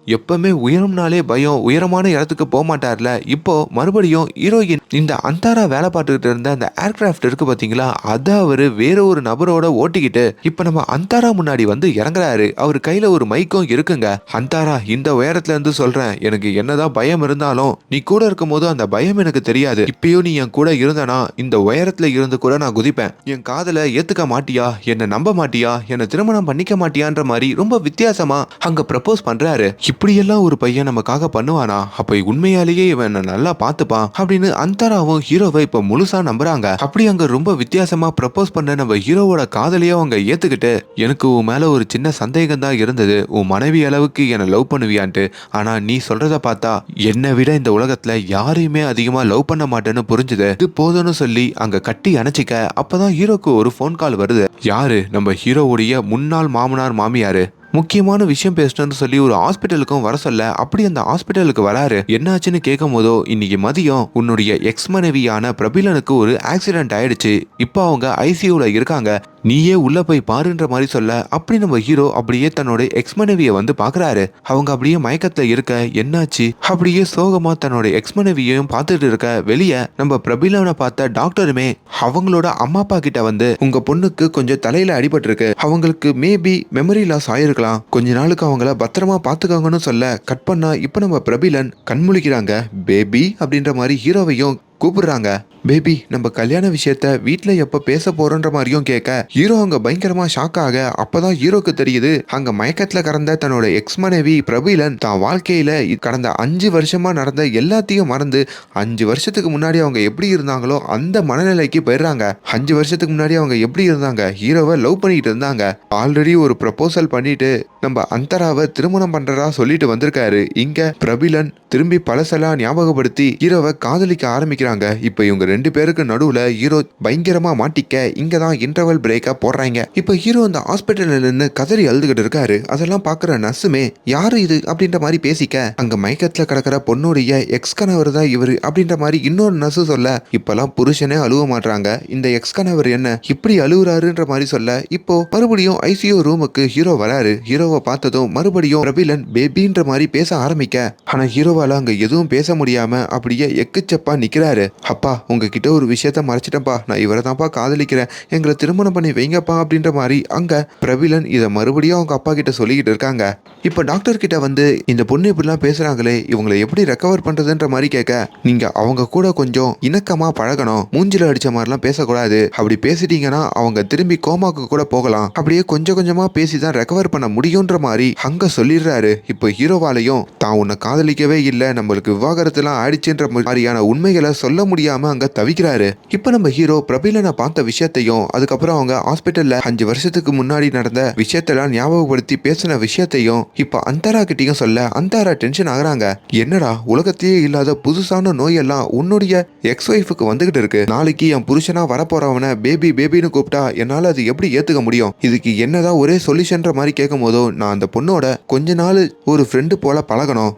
எப்பவுமே உயரம்னாலே பயம், உயரமான இடத்துக்கு போக மாட்டார்ல, இப்போ மறுபடியும் ஹீரோயின் இந்த அந்தாரா வேலை பார்த்துக்கிட்டு இருந்த அந்த ஏர்கிராஃப்ட் இருக்கு பாத்தீங்களா, அதை அவரு வேற ஒரு நபரோட ஓட்டிக்கிட்டு இப்ப நம்ம அந்தாரா முன்னாடி வந்து இறங்குறாரு. அவர் கையில ஒரு மைக்கும் இருக்குங்க. அந்தாரா, இந்த உயரத்துல இருந்து சொல்றேன், எனக்கு என்னதான் பயம் இருந்தாலும் நீ கூட இருக்கும் போது அந்த பயம் எனக்கு தெரியாது, இப்பயும் நீ என் கூட இருந்தனா இந்த உயரத்துல இருந்து கூட நான் குதிப்பேன், என் காதலை ஏத்துக்க மாட்டியா, என்ன நம்ப மாட்டியா, என்ன திருமணம் பண்ணிக்க மாட்டியான்ற மாதிரி ரொம்ப வித்தியாசமா அங்க ப்ரப்போஸ் பண்றாரு. இப்படியெல்லாம் ஒரு பையன் நமக்காக பண்ணுவானா, அப்ப உண்மையாலேயே இவன் நல்லா பார்த்துப்பான் அப்படின்னு அந்தாராவும் ஹீரோவை இப்ப முழுசா நம்புறாங்க. அப்படி அங்க ரொம்ப வித்தியாசமா ப்ரப்போஸ் பண்ண நம்ம ஹீரோவோட காதலியோ அவங்க ஏத்துக்கிட்டு, எனக்கு உன் மேல ஒரு சின்ன சந்தேகம் தான் இருந்தது, உன் மனைவி அளவுக்கு என்ன லவ் பண்ணுவியான்ட்டு, ஆனா நீ சொல்றத பார்த்தா என்னை விட இந்த உலகத்துல யாரையுமே அதிகமா லவ் பண்ண மாட்டேன்னு புரிஞ்சுது, இது போதும்னு சொல்லி அங்க கட்டி அணைச்சிக்க, அப்பதான் ஹீரோக்கு ஒரு போன் கால் வருது. யாரு? நம்ம ஹீரோவுடைய முன்னாள் மாமனார் மாமியாரு முக்கியமான விஷயம் பேசணும்னு சொல்லி ஒரு ஹாஸ்பிட்டலுக்கும் வர சொல்ல, அப்படி அந்த ஹாஸ்பிட்டலுக்கு வராரு. என்னாச்சுன்னு கேட்கும் போதோ, இன்னைக்கு மதியம் உன்னுடைய எக்ஸ் மனைவியான பிரபிலனுக்கு ஒரு ஆக்சிடென்ட் ஆயிடுச்சு, இப்போ அவங்க ஐசியூல இருக்காங்க, நீயே உள்ள போய் பாருன்ற மாதிரி சொல்ல, அப்படி நம்ம ஹீரோ அப்படியே தன்னோட எக்ஸ் மனைவியை வந்து பாக்குறாரு. அவங்க அப்படியே மயக்கத்துல இருக்க, என்னாச்சு அப்படியே சோகமா தன்னோட எக்ஸ் மனைவியையும் பார்த்துட்டு இருக்க, வெளியே நம்ம பிரபிலனை பார்த்த டாக்டருமே அவங்களோட அம்மா அப்பா கிட்ட வந்து, உங்க பொண்ணுக்கு கொஞ்சம் தலையில அடிபட்டு இருக்கு, அவங்களுக்கு மேபி மெமரி லாஸ் ஆயிருக்கு, கொஞ்ச நாளுக்கு அவங்கள பத்திரமா பாத்துக்காங்கன்னு சொல்ல கட் பண்ணா, இப்ப நம்ம பிரபிலன் கண்முழிக்கிறாங்க. பேபி அப்படின்ற மாதிரி ஹீரோவையும் கூப்பிடுறாங்க. பேபி, நம்ம கல்யாண விஷயத்த வீட்டுல எப்ப பேச போறோன்ற மாதிரியும் கேட்க, ஹீரோ அங்க பயங்கரமா ஷாக் ஆக, அப்பதான் ஹீரோக்கு தெரியுது அங்க மயக்கத்துல கடந்த தன்னோட எக்ஸ் மனைவி பிரபீலன் தான் வாழ்க்கையில கடந்த 5 வருஷமா நடந்த எல்லாத்தையும் மறந்து 5 வருஷத்துக்கு முன்னாடி அவங்க எப்படி இருந்தாங்களோ அந்த மனநிலைக்கு போயிடுறாங்க. 5 வருஷத்துக்கு முன்னாடி அவங்க எப்படி இருந்தாங்க, ஹீரோவை லவ் பண்ணிட்டு இருந்தாங்க, ஆல்ரெடி ஒரு ப்ரப்போசல் பண்ணிட்டு நம்ம அந்தராவை திருமணம் பண்றதா சொல்லிட்டு வந்திருக்காரு. இங்க பிரபீலன் திரும்பி பழசெல்லாம் ஞாபகப்படுத்தி ஹீரோவை காதலிக்க ஆரம்பிக்கிறாங்க. இப்ப இவங்க 2 பேருக்கு நடுவுல ஹீரோ பயங்கரமா மாட்டிக்க, இங்கதான் இன்டர்வல் பிரேக்கா போடுறாங்க. இப்ப ஹீரோ அந்த ஹாஸ்பிட்டல்ல நின்று கதறி அழுதுகிட்டு இருக்காரு. அதெல்லாம் பாக்குற நர்ஸுமே யாரு இது அப்படின்ற மாதிரி பேசிக்க, அங்க மயக்கத்துல கிடக்கிற பொண்ணுடைய எக்ஸ் கணவர் தான் இவரு அப்படின்ற மாதிரி இன்னொரு நர்ஸு சொல்ல, இப்பெல்லாம் புருஷனே அழுவ மாட்டாங்க, இந்த எக்ஸ் கணவர் என்ன இப்படி அழுகுறாருன்ற மாதிரி சொல்ல, இப்போ மறுபடியும் ஐசியூ ரூமுக்கு ஹீரோ வராரு. ஹீரோவை பார்த்ததும் மறுபடியும் பிரபீலன் பேபின்ற மாதிரி பேச ஆரம்பிக்க, ஆனா ஹீரோவால அங்க எதுவும் பேச முடியாம அப்படியே எக்குச்சப்பா நிக்கிறாரு. அப்பா, உங்ககிட்ட ஒரு விஷயத்த மறைச்சிட்டப்பா, நான் இவரை தான்ப்பா காதலிக்கிறேன், எங்களை திருமணம் பண்ணி வைங்கப்பா அப்படின்ற மாதிரி அங்க பிரபீலன் இதை மறுபடியும் அவங்க அப்பா கிட்ட சொல்லிக்கிட்டு இருக்காங்க. இப்ப டாக்டர் கிட்ட வந்து, இந்த பொண்ணு இப்படிலாம் பேசுறாங்களே, இவங்களை எப்படி ரெக்கவர் பண்றதுன்ற மாதிரி கேட்க, நீங்க அவங்க கூட கொஞ்சம் இணக்கமா பழகணும், மூஞ்சில அடிச்ச மாதிரிலாம் பேசக்கூடாது, அப்படி பேசிட்டீங்கன்னா அவங்க திரும்பி கோமாக்கு கூட போகலாம், அப்படியே கொஞ்சம் கொஞ்சமா பேசிதான் ரெக்கவர் பண்ண முடியும்ன்ற மாதிரி அங்க சொல்லிடுறாரு. இப்போ ஹீரோவாலையும் தான் உன்னை காதலிக்கவே இல்லை, நம்மளுக்கு விவாகரத்துலாம் ஆயிடுச்சுன்ற மாதிரியான உண்மைகளை சொல்ல முடியாம அங்க தவிக்கிறாரு. இப்ப நம்ம ஹீரோ பிரபீலனை பார்த்த விஷயத்தையும், அதுக்கப்புறம் அவங்க ஹாஸ்பிட்டல்ல 5 வருஷத்துக்கு முன்னாடி நடந்த விஷயத்தெல்லாம் ஞாபகப்படுத்தி பேசின விஷயத்தையும் இப்ப அந்தாரா கிட்டையும் சொல்ல, அந்தாரா டென்ஷன் ஆகுறாங்க. என்னடா, உலகத்திலேயே இல்லாத புதுசான நோயெல்லாம் உன்னுடைய எக்ஸ் ஒய்ஃபுக்கு வந்துகிட்டு இருக்கு, நாளைக்கு என் புருஷனா வரப்போறவன பேபி பேபின்னு கூப்பிட்டா என்னால அது எப்படி ஏத்துக்க முடியும், இதுக்கு என்னதான் ஒரே சொல்யூஷன்ற மாதிரி கேட்கும் போதோ, நான் அந்த பொண்ணோட கொஞ்ச நாள் ஒரு ஃப்ரெண்டு போல பழகணும்,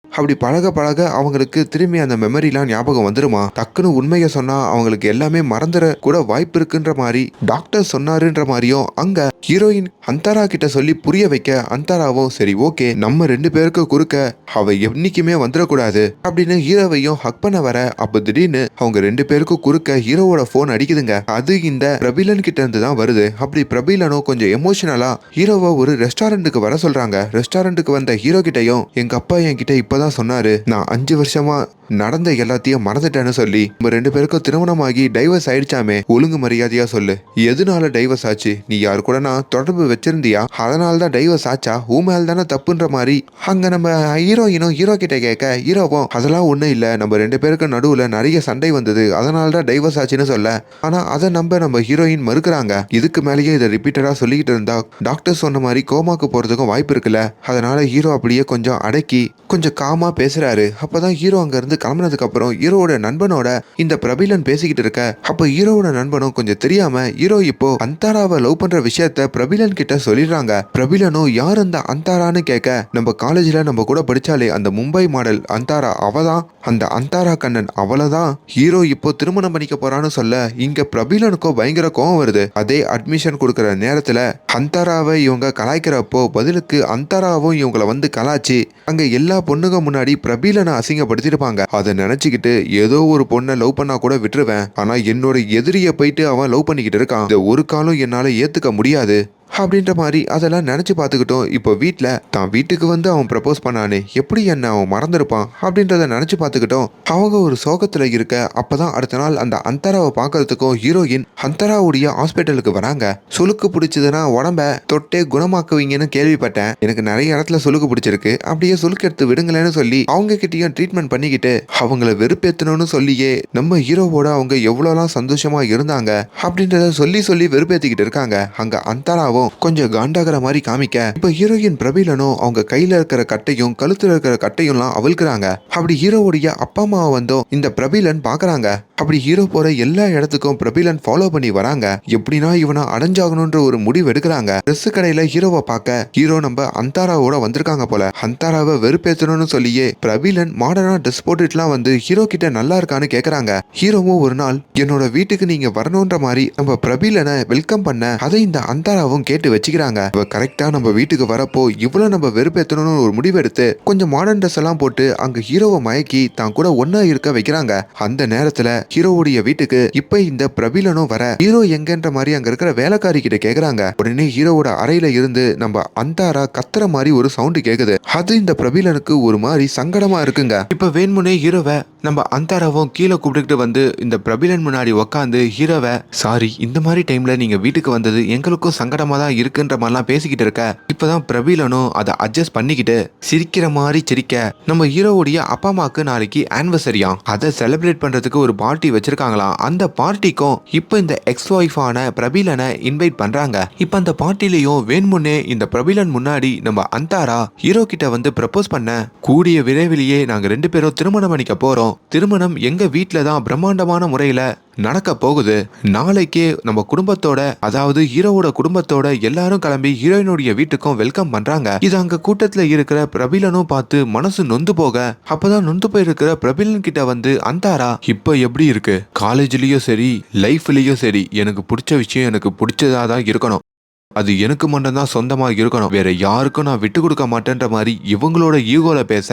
அப்படி பழக பழக அவங்களுக்கு திரும்பி அந்த மெமரிலாம் ஞாபகம் வந்துருமா, டக்குன்னு உண்மையை சொன்னா அவங்களுக்கு எல்லாமே மறந்துட கூட வாய்ப்பு இருக்குன்ற மாதிரி டாக்டர் சொன்னாருன்ற மாதிரியும் அங்க ஹீரோயின் அந்தாரா கிட்ட சொல்லி புரிய வைக்க, அந்தாராவும் சரி ஓகே, நம்ம 2 பேருக்கு குறுக்க அவ என்னைக்குமே வந்துடக்கூடாது அப்படின்னு ஹீரோவையும் ஹக் பண்ண வர, அப்ப திடீர்னு அவங்க 2 பேருக்கும் குறுக்க ஹீரோவோட போன் அடிக்குதுங்க. அது இந்த பிரபீலன் கிட்ட இருந்து தான் வருது. அப்படி பிரபீலனும் கொஞ்சம் எமோஷனலா ஹீரோவை ஒரு ரெஸ்டாரண்ட்டுக்கு வர சொல்றாங்க. ரெஸ்டாரண்ட்டுக்கு வந்த ஹீரோ கிட்டையும், எங்க அப்பா என்கிட்ட இப்ப அப்பதான் சொன்னாரு, நான் 5 வருஷமா நடந்த எல்லாத்தையும் மறந்துட்டேன்னு சொல்லி நம்ம 2 பேருக்கும் திருமணமாகி டைவர்ஸ் ஆயிடுச்சாமே, ஒழுங்கு மரியாதையா சொல்லு, எதனால டைவர்ஸ் ஆச்சு, நீ யாரு கூட நான் தொடர்பு வச்சிருந்தியா, அதனாலதான் டைவர்ஸ் ஆச்சா, உன் தானே தப்புன்ற மாதிரி அங்க நம்ம ஹீரோயினும் ஹீரோ கிட்ட கேட்க, ஹீரோவும் அதெல்லாம் ஒண்ணும் இல்ல, நம்ம 2 பேருக்கு நடுவுல நிறைய சண்டை வந்தது, அதனாலதான் டைவர்ஸ் ஆச்சுன்னு சொல்ல. ஆனா அதை நம்ம ஹீரோயின் மறுக்கிறாங்க. இதுக்கு மேலேயே இதை ரிப்பீட்டடா சொல்லிக்கிட்டு இருந்தா டாக்டர் சொன்ன மாதிரி கோமாக்கு போறதுக்கும் வாய்ப்பு இருக்குல்ல. அதனால ஹீரோ அப்படியே கொஞ்சம் அடக்கி கொஞ்சம் காமா பேசுறாரு. அப்பதான் ஹீரோ அங்க இருந்து கிளம்புனதுக்கு அப்புறம் ஹீரோவோட நண்பனோட இந்த பிரபீலன் பேசிக்கிட்டு இருக்க. அப்ப ஹீரோவோட நண்பனும் கொஞ்சம் தெரியாம ஹீரோ இப்போ அந்தாராவை லவ் பண்ற விஷயத்த பிரபீலன் கிட்ட சொல்லிடுறாங்க. பிரபீலனும் யார் அந்த அந்தாரான்னு கேட்க, நம்ம காலேஜ்ல நம்ம கூட படிச்சாலே அந்த மும்பை மாடல் அந்தாரா, அவதான் அந்த அந்தாரா கண்ணன், அவளதான் ஹீரோ இப்போ திருமணம் பண்ணிக்க போறான்னு சொல்ல, இங்க பிரபீலனுக்கோ பயங்கர கோவம் வருது. அதே அட்மிஷன் கொடுக்கற நேரத்துல அந்தாராவை இவங்க கலாய்க்கிறப்போ பதிலுக்கு அந்தாராவும் இவங்கள வந்து கலாய்ச்சி அங்க எல்லா பொண்ணுங்க முன்னாடி பிரபீலனை அசிங்கப்படுத்திருப்பாங்க. அதை நினைச்சுக்கிட்டு ஏதோ ஒரு பொண்ணை லவ் பண்ணா கூட விட்டுருவேன், ஆனா என்னோட எதிரிய போயிட்டு அவன் லவ் பண்ணிக்கிட்டு இருக்கான், இதை ஒரு காலம் என்னால ஏத்துக்க முடியாது அப்படின்ற மாதிரி அதெல்லாம் நினைச்சு பார்த்துக்கிட்டோம். இப்போ தான் வீட்டுக்கு வந்து அவன் ப்ரப்போஸ் பண்ணானே, எப்படி என்ன அவன் மறந்துருப்பான் அப்படின்றத நினைச்சு பார்த்துக்கிட்டோம். அவங்க ஒரு சோகத்துல இருக்க. அப்பதான் அடுத்த நாள் அந்த அந்தராவை பார்க்கறதுக்கும் ஹீரோயின் அந்தராவுடைய ஹாஸ்பிட்டலுக்கு வராங்க. சுளுக்கு பிடிச்சதுன்னா உடம்ப தொட்டே குணமாக்குவீங்கன்னு கேள்விப்பட்டேன், எனக்கு நிறைய இடத்துல சுளுக்கு பிடிச்சிருக்கு, அப்படியே சுளுக்கு எடுத்து விடுங்களேன்னு சொல்லி அவங்க கிட்டயும் ட்ரீட்மெண்ட் பண்ணிக்கிட்டு அவங்கள வெறுப்பேத்தணும்னு சொல்லியே நம்ம ஹீரோவோட அவங்க எவ்வளோலாம் சந்தோஷமா இருந்தாங்க அப்படின்றத சொல்லி சொல்லி வெறுப்பேத்திக்கிட்டு இருக்காங்க. அங்க அந்தராவும் கொஞ்சம் காண்டாகிற மாதிரி காமிக்க, இப்ப ஹீரோயின் பிரபீலனும் அவங்க கையில இருக்கிற கட்டையும் கழுத்துல இருக்கிற கட்டையும்லாம் அவிழ்க்கிறாங்க. அப்படி ஹீரோவுடைய அப்பா அம்மாவை வந்தோம் இந்த பிரபீலன் பாக்குறாங்க. அப்படி ஹீரோ போற எல்லா இடத்துக்கும் பிரபீலன் ஃபாலோ பண்ணி வராங்க. எப்படின்னா இவனை அடைஞ்சாகணும்ன்ற ஒரு முடிவு எடுக்கிறாங்க. ட்ரெஸ் கடையில ஹீரோவை பார்க்க ஹீரோ நம்ம அந்தாராவோட வந்திருக்காங்க போல. அந்தாராவை வெறுப்பேற்றணும்னு சொல்லியே பிரபீலன் மாடர்னா ட்ரெஸ் போட்டுட்டுலாம் வந்து ஹீரோ கிட்ட நல்லா இருக்கான்னு கேக்குறாங்க. ஹீரோவும் ஒரு நாள் என்னோட வீட்டுக்கு நீங்க வரணும்ன்ற மாதிரி நம்ம பிரபீலனை வெல்கம் பண்ண அதை இந்த அந்தாராவும் கேட்டு வச்சுக்கிறாங்க. இவ கரெக்டா நம்ம வீட்டுக்கு வரப்போ இவ்வளவு நம்ம வெறுப்பேற்றணும்னு ஒரு முடிவு எடுத்து கொஞ்சம் மாடர்ன் ட்ரெஸ் எல்லாம் போட்டு அங்க ஹீரோவை மயக்கி தான் கூட ஒன்னா இருக்க வைக்கிறாங்க. அந்த நேரத்துல ஹீரோவுடைய வீட்டுக்கு இப்ப இந்த பிரபீலனும் வர, ஹீரோ எங்கன்ற மாதிரி அங்க இருக்கிற வேலைக்காரி கிட்ட கேக்குறாங்க. உடனே ஹீரோவோட அறையில இருந்து நம்ம அந்தாரா கத்துற மாதிரி ஒரு சவுண்ட் கேக்குது. அது இந்த பிரபீலனுக்கு ஒரு மாதிரி சங்கடமா இருக்குங்க. இப்ப வேணுமுனே ஹீரோவை நம்ம அந்தாராவும் கீழே கூப்பிட்டுக்கிட்டு வந்து இந்த பிரபீலன் முன்னாடி உக்காந்து ஹீரோவை, சாரி இந்த மாதிரி டைம்ல நீங்க வீட்டுக்கு வந்தது எங்களுக்கும் சங்கடமா தான் இருக்குன்ற மாதிரிலாம் பேசிக்கிட்டு இருக்க. இப்பதான் பிரபீலனும் அதை அட்ஜஸ்ட் பண்ணிக்கிட்டு சிரிக்கிற மாதிரி சிரிக்க, நம்ம ஹீரோவுடைய அப்பா அம்மாக்கு நாளைக்கு ஆனிவர்சரியா, அதை செலிப்ரேட் பண்றதுக்கு ஒரு பார்ட்டி வச்சிருக்காங்களாம். அந்த பார்ட்டிக்கும் இப்ப இந்த எக்ஸ் ஒய்ஃபான பிரபீலனை இன்வைட் பண்றாங்க. இப்ப அந்த பார்ட்டிலையும் வேணுமுன்னே இந்த பிரபீலன் முன்னாடி நம்ம அந்தாரா ஹீரோ கிட்ட வந்து ப்ரப்போஸ் பண்ண, கூடிய விரைவிலேயே நாங்க 2 பேரும் திருமணம் பண்ணிக்க போறோம், திருமணம் எங்க வீட்டுல தான் பிரம்மாண்டமான முறையில நடக்க போகுது, நாளைக்கே நம்ம குடும்பத்தோட அதாவது ஹீரோவோட குடும்பத்தோட எல்லாரும் கிளம்பி ஹீரோயினுடைய வீட்டுக்கும் வெல்கம் பண்றாங்க. இது அங்க கூட்டத்துல இருக்கிற பிரபீலனும் பார்த்து மனசு நொந்து போக, அப்பதான் நொந்து போயிருக்கிற பிரபீலன் கிட்ட வந்து அந்தாரா, இப்ப எப்படி இருக்கு, காலேஜ்லயும் சரி லைஃப்லயும் சரி எனக்கு பிடிச்ச விஷயம் எனக்கு பிடிச்சதாதான் இருக்கணும், அது எனக்கு மட்டும்தான் சொந்தமா இருக்கணும், வேற யாருக்கும் நான் விட்டு கொடுக்க மாட்டேன்ற மாதிரி இவங்களோட ஈகோல பேச,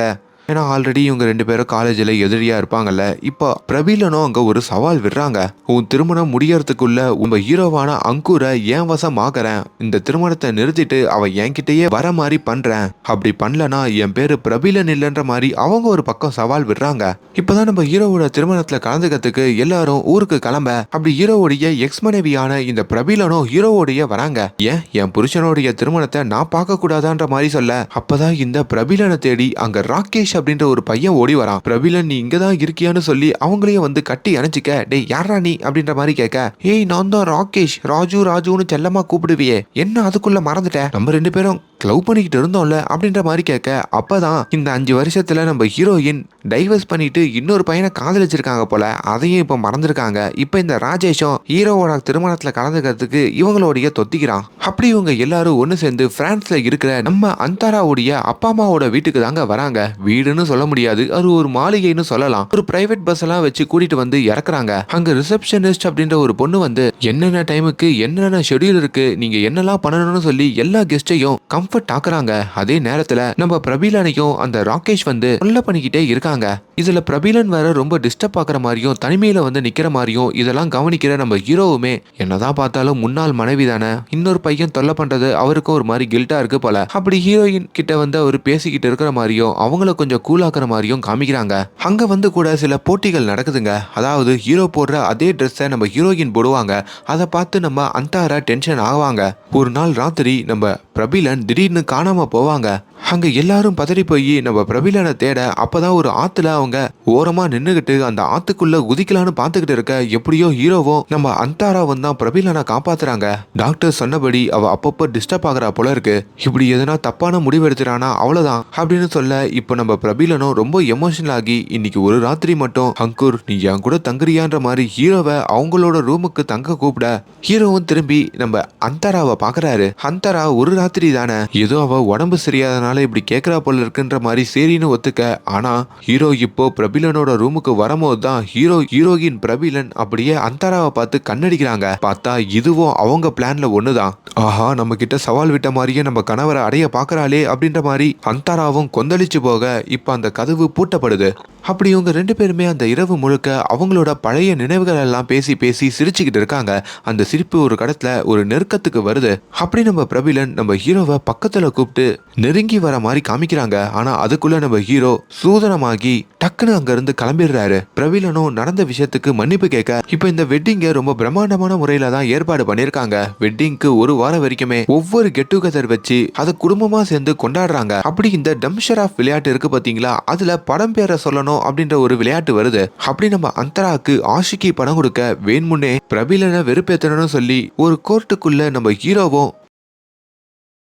ஏன்னா ஆல்ரெடி இவங்க 2 பேரும் காலேஜில் எதிரியா இருப்பாங்கல்ல. இப்போ பிரபீலனும் அங்க ஒரு சவால் விடுறாங்க, உன் திருமணம் முடியறதுக்குள்ள உங்க ஹீரோவான அங்கூரை என் வசம் ஆகிறேன், இந்த திருமணத்தை நிறுத்திட்டு அவ என்கிட்டயே வர மாதிரி பண்றேன், அப்படி பண்ணலனா என் பேரு பிரபீலன் இல்லைன்ற மாதிரி அவங்க ஒரு பக்கம் சவால் விடுறாங்க. இப்பதான் நம்ம ஹீரோவோட திருமணத்துல கலந்துக்கிறதுக்கு எல்லாரும் ஊருக்கு கிளம்ப, அப்படி ஹீரோவுடைய எக்ஸ் மனைவியான இந்த பிரபீலனும் ஹீரோவோடைய வராங்க. ஏன் என் புருஷனுடைய திருமணத்தை நான் பார்க்க கூடாதான்ற மாதிரி சொல்ல, அப்பதான் இந்த பிரபீலனை தேடி அங்க ராகேஷ் அப்படின்ற ஒரு பையன் ஓடி வரான். பிரபீலன் நீ இங்கதான் இருக்கியான்னு சொல்லி அவங்களையும் வந்து கட்டி அணைச்சிக்க, டேய் யாரா நீ அப்படின்ற மாதிரி கேட்க, ஏய் நான் தான் ராகேஷ், ராஜுன்னு செல்லமா கூப்பிடுவியே, என்ன அதுக்குள்ள மறந்துட்டேன், நம்ம 2 பேரும் லவ் பண்ணிக்கிட்டு இருந்தோம்ல அப்படின்ற மாதிரி கேட்க, அப்பதான் இந்த 5 வருஷத்துல நம்ம ஹீரோயின் டைவர்ஸ் பண்ணிட்டு இன்னொரு பையனை காதலிச்சிருக்காங்க போல, அதையும் இப்ப மறந்துருக்காங்க. இப்ப இந்த ராஜேஷும் ஹீரோவோட திருமணத்துல கலந்துக்கிறதுக்கு இவங்களோடைய தொத்திக்கிறான். அப்படி இவங்க எல்லாரும் ஒண்ணு சேர்ந்து பிரான்ஸ்ல இருக்கிற நம்ம அந்தாராவுடைய அப்பா அம்மாவோட வீட்டுக்கு தாங்க வராங்க. வீடுன்னு சொல்ல முடியாது, அது ஒரு மாளிகைன்னு சொல்லலாம். ஒரு பிரைவேட் பஸ் எல்லாம் வச்சு கூட்டிட்டு வந்து இறக்குறாங்க. அங்க ரிசப்ஷனிஸ்ட் அப்படின்ற ஒரு பொண்ணு வந்து என்னென்ன டைமுக்கு என்னென்ன ஷெட்யூல் இருக்கு, நீங்க என்னெல்லாம் பண்ணணும்னு சொல்லி எல்லா கெஸ்டையும் கம்ஃபர்ட் ஆக்குறாங்க. அதே நேரத்துல நம்ம பிரபீலனையும் அந்த ராகேஷ் வந்து தொல்லை பண்ணிக்கிட்டே இருக்காங்க. இருக்காங்க. இதுல பிரபீலன் வேற ரொம்ப டிஸ்டர்ப் ஆக்குற மாதிரியும் தனிமையில வந்து நிக்கிற மாதிரியும் இதெல்லாம் கவனிக்கிற நம்ம ஹீரோவுமே என்னதான் பார்த்தாலும் முன்னாள் மனைவி தானே, இன்னொரு பையன் தொல்லை பண்றது அவருக்கும் ஒரு மாதிரி கில்ட்டா இருக்கு போல. அப்படி ஹீரோயின் கிட்ட வந்து அவர் பேசிக்கிட்டு இருக்கிற மாதிரியும் அவங்கள கொஞ்சம் கூலாக்குற மாதிரியும் காமிக்கிறாங்க. அங்க வந்து கூட சில போட்டிகள் நடக்குதுங்க. அதாவது ஹீரோ போடுற அதே ட்ரெஸ்ஸை நம்ம ஹீரோயின் போடுவாங்க. அதை பார்த்து நம்ம அந்தாரா டென்ஷன் ஆவாங்க. ஒரு நாள் ராத்திரி நம்ம பிரபீலன் திடீர்னு காணாம போவாங்க. அங்க எல்லாரும் பதறி போய் நம்ம பிரபீலனை தேட அப்பதான் ஒரு ஆத்துல அவங்க ஓரமா நின்னுகிட்டு அந்த ஆத்துக்குள்ள குதிக்கலான்னு பாத்துக்கிட்டு இருக்க எப்படியோ ஹீரோவும் நம்ம அந்தாராவும் தான் பிரபீலனை காப்பாத்துறாங்க. டாக்டர் சொன்னபடி அவ அப்பப்போ டிஸ்டர்ப் ஆகுறா போல இருக்கு, இப்படி எதனா தப்பான முடிவு எடுத்துறானா அவ்வளவுதான் அப்படின்னு சொல்ல இப்ப நம்ம பிரபீலனும் ரொம்ப எமோஷனல் ஆகி இன்னைக்கு ஒரு ராத்திரி மட்டும் அங்கூர் நீ என் கூட தங்குறியான்ற மாதிரி ஹீரோவை அவங்களோட ரூமுக்கு தங்க கூப்பிட ஹீரோவும் திரும்பி நம்ம அந்தாராவை பாக்குறாரு. அந்தாரா ஒரு ராத்திரி தானே, ஏதோ அவ உடம்பு சரியாதனால இப்படி கேக்குறா போல இருக்குன்ற மாதிரி சரின்னு ஒத்துக்க. ஆனா ஹீரோ இப்போ பிரபீலனோட ரூமுக்கு வரும்போது தான் ஹீரோயின் பிரபீலன் அப்படியே அந்தாராவை பார்த்து கண்ணடிக்கிறாங்க. பார்த்தா இதுவும் அவங்க பிளான்ல ஒண்ணுதான். ஆஹா, நம்ம கிட்ட சவால் விட்ட மாதிரியே நம்ம கணவரை அடைய பாக்குறாளே அப்படின்ற மாதிரி அந்தாராவும் கொந்தளிச்சு போக இப்ப அந்த கதவு பூட்டப்படுது. அப்படி இவங்க ரெண்டு பேருமே அந்த இரவு முழுக்க அவங்களோட பழைய நினைவுகள் எல்லாம் பேசி பேசி சிரிச்சுக்கிட்டு இருக்காங்க. அந்த சிரிப்பு ஒரு கடத்துல ஒரு நெருக்கத்துக்கு வருது. அப்படி நம்ம பிரபீலன் நம்ம ஹீரோவை பக்கத்துல கூப்பிட்டு நெருங்கி வர மாதிரி காமிக்கிறாங்க. ஆனா அதுக்குள்ள நம்ம ஹீரோ சூதனமாகி டக்குன்னு அங்க இருந்து கிளம்பிடுறாரு. பிரபீலனும் நடந்த விஷயத்துக்கு மன்னிப்பு கேட்க இப்ப இந்த வெட்டிங்க ரொம்ப பிரம்மாண்டமான முறையில தான் ஏற்பாடு பண்ணிருக்காங்க. வெட்டிங்க்கு ஒரு வாரம் வரைக்குமே ஒவ்வொரு கெட் டுகெதர் வச்சு அதை குடும்பமா சேர்ந்து கொண்டாடுறாங்க. அப்படி இந்த டம்ஷர் ஆஃப் விளையாட்டு இருக்கு பாத்தீங்களா, அதுல படம் பேரை சொல்லணும் அப்படின்ற ஒரு விளையாட்டு வருது. அப்படி நம்ம அந்தராக்கு ஆஷிக்கு பணம் கொடுக்க வேணுமுன்னே பிரபீலனை வெறுப்பேத்தணும்னு சொல்லி ஒரு கோர்ட்டுக்குள்ள நம்ம ஹீரோவும்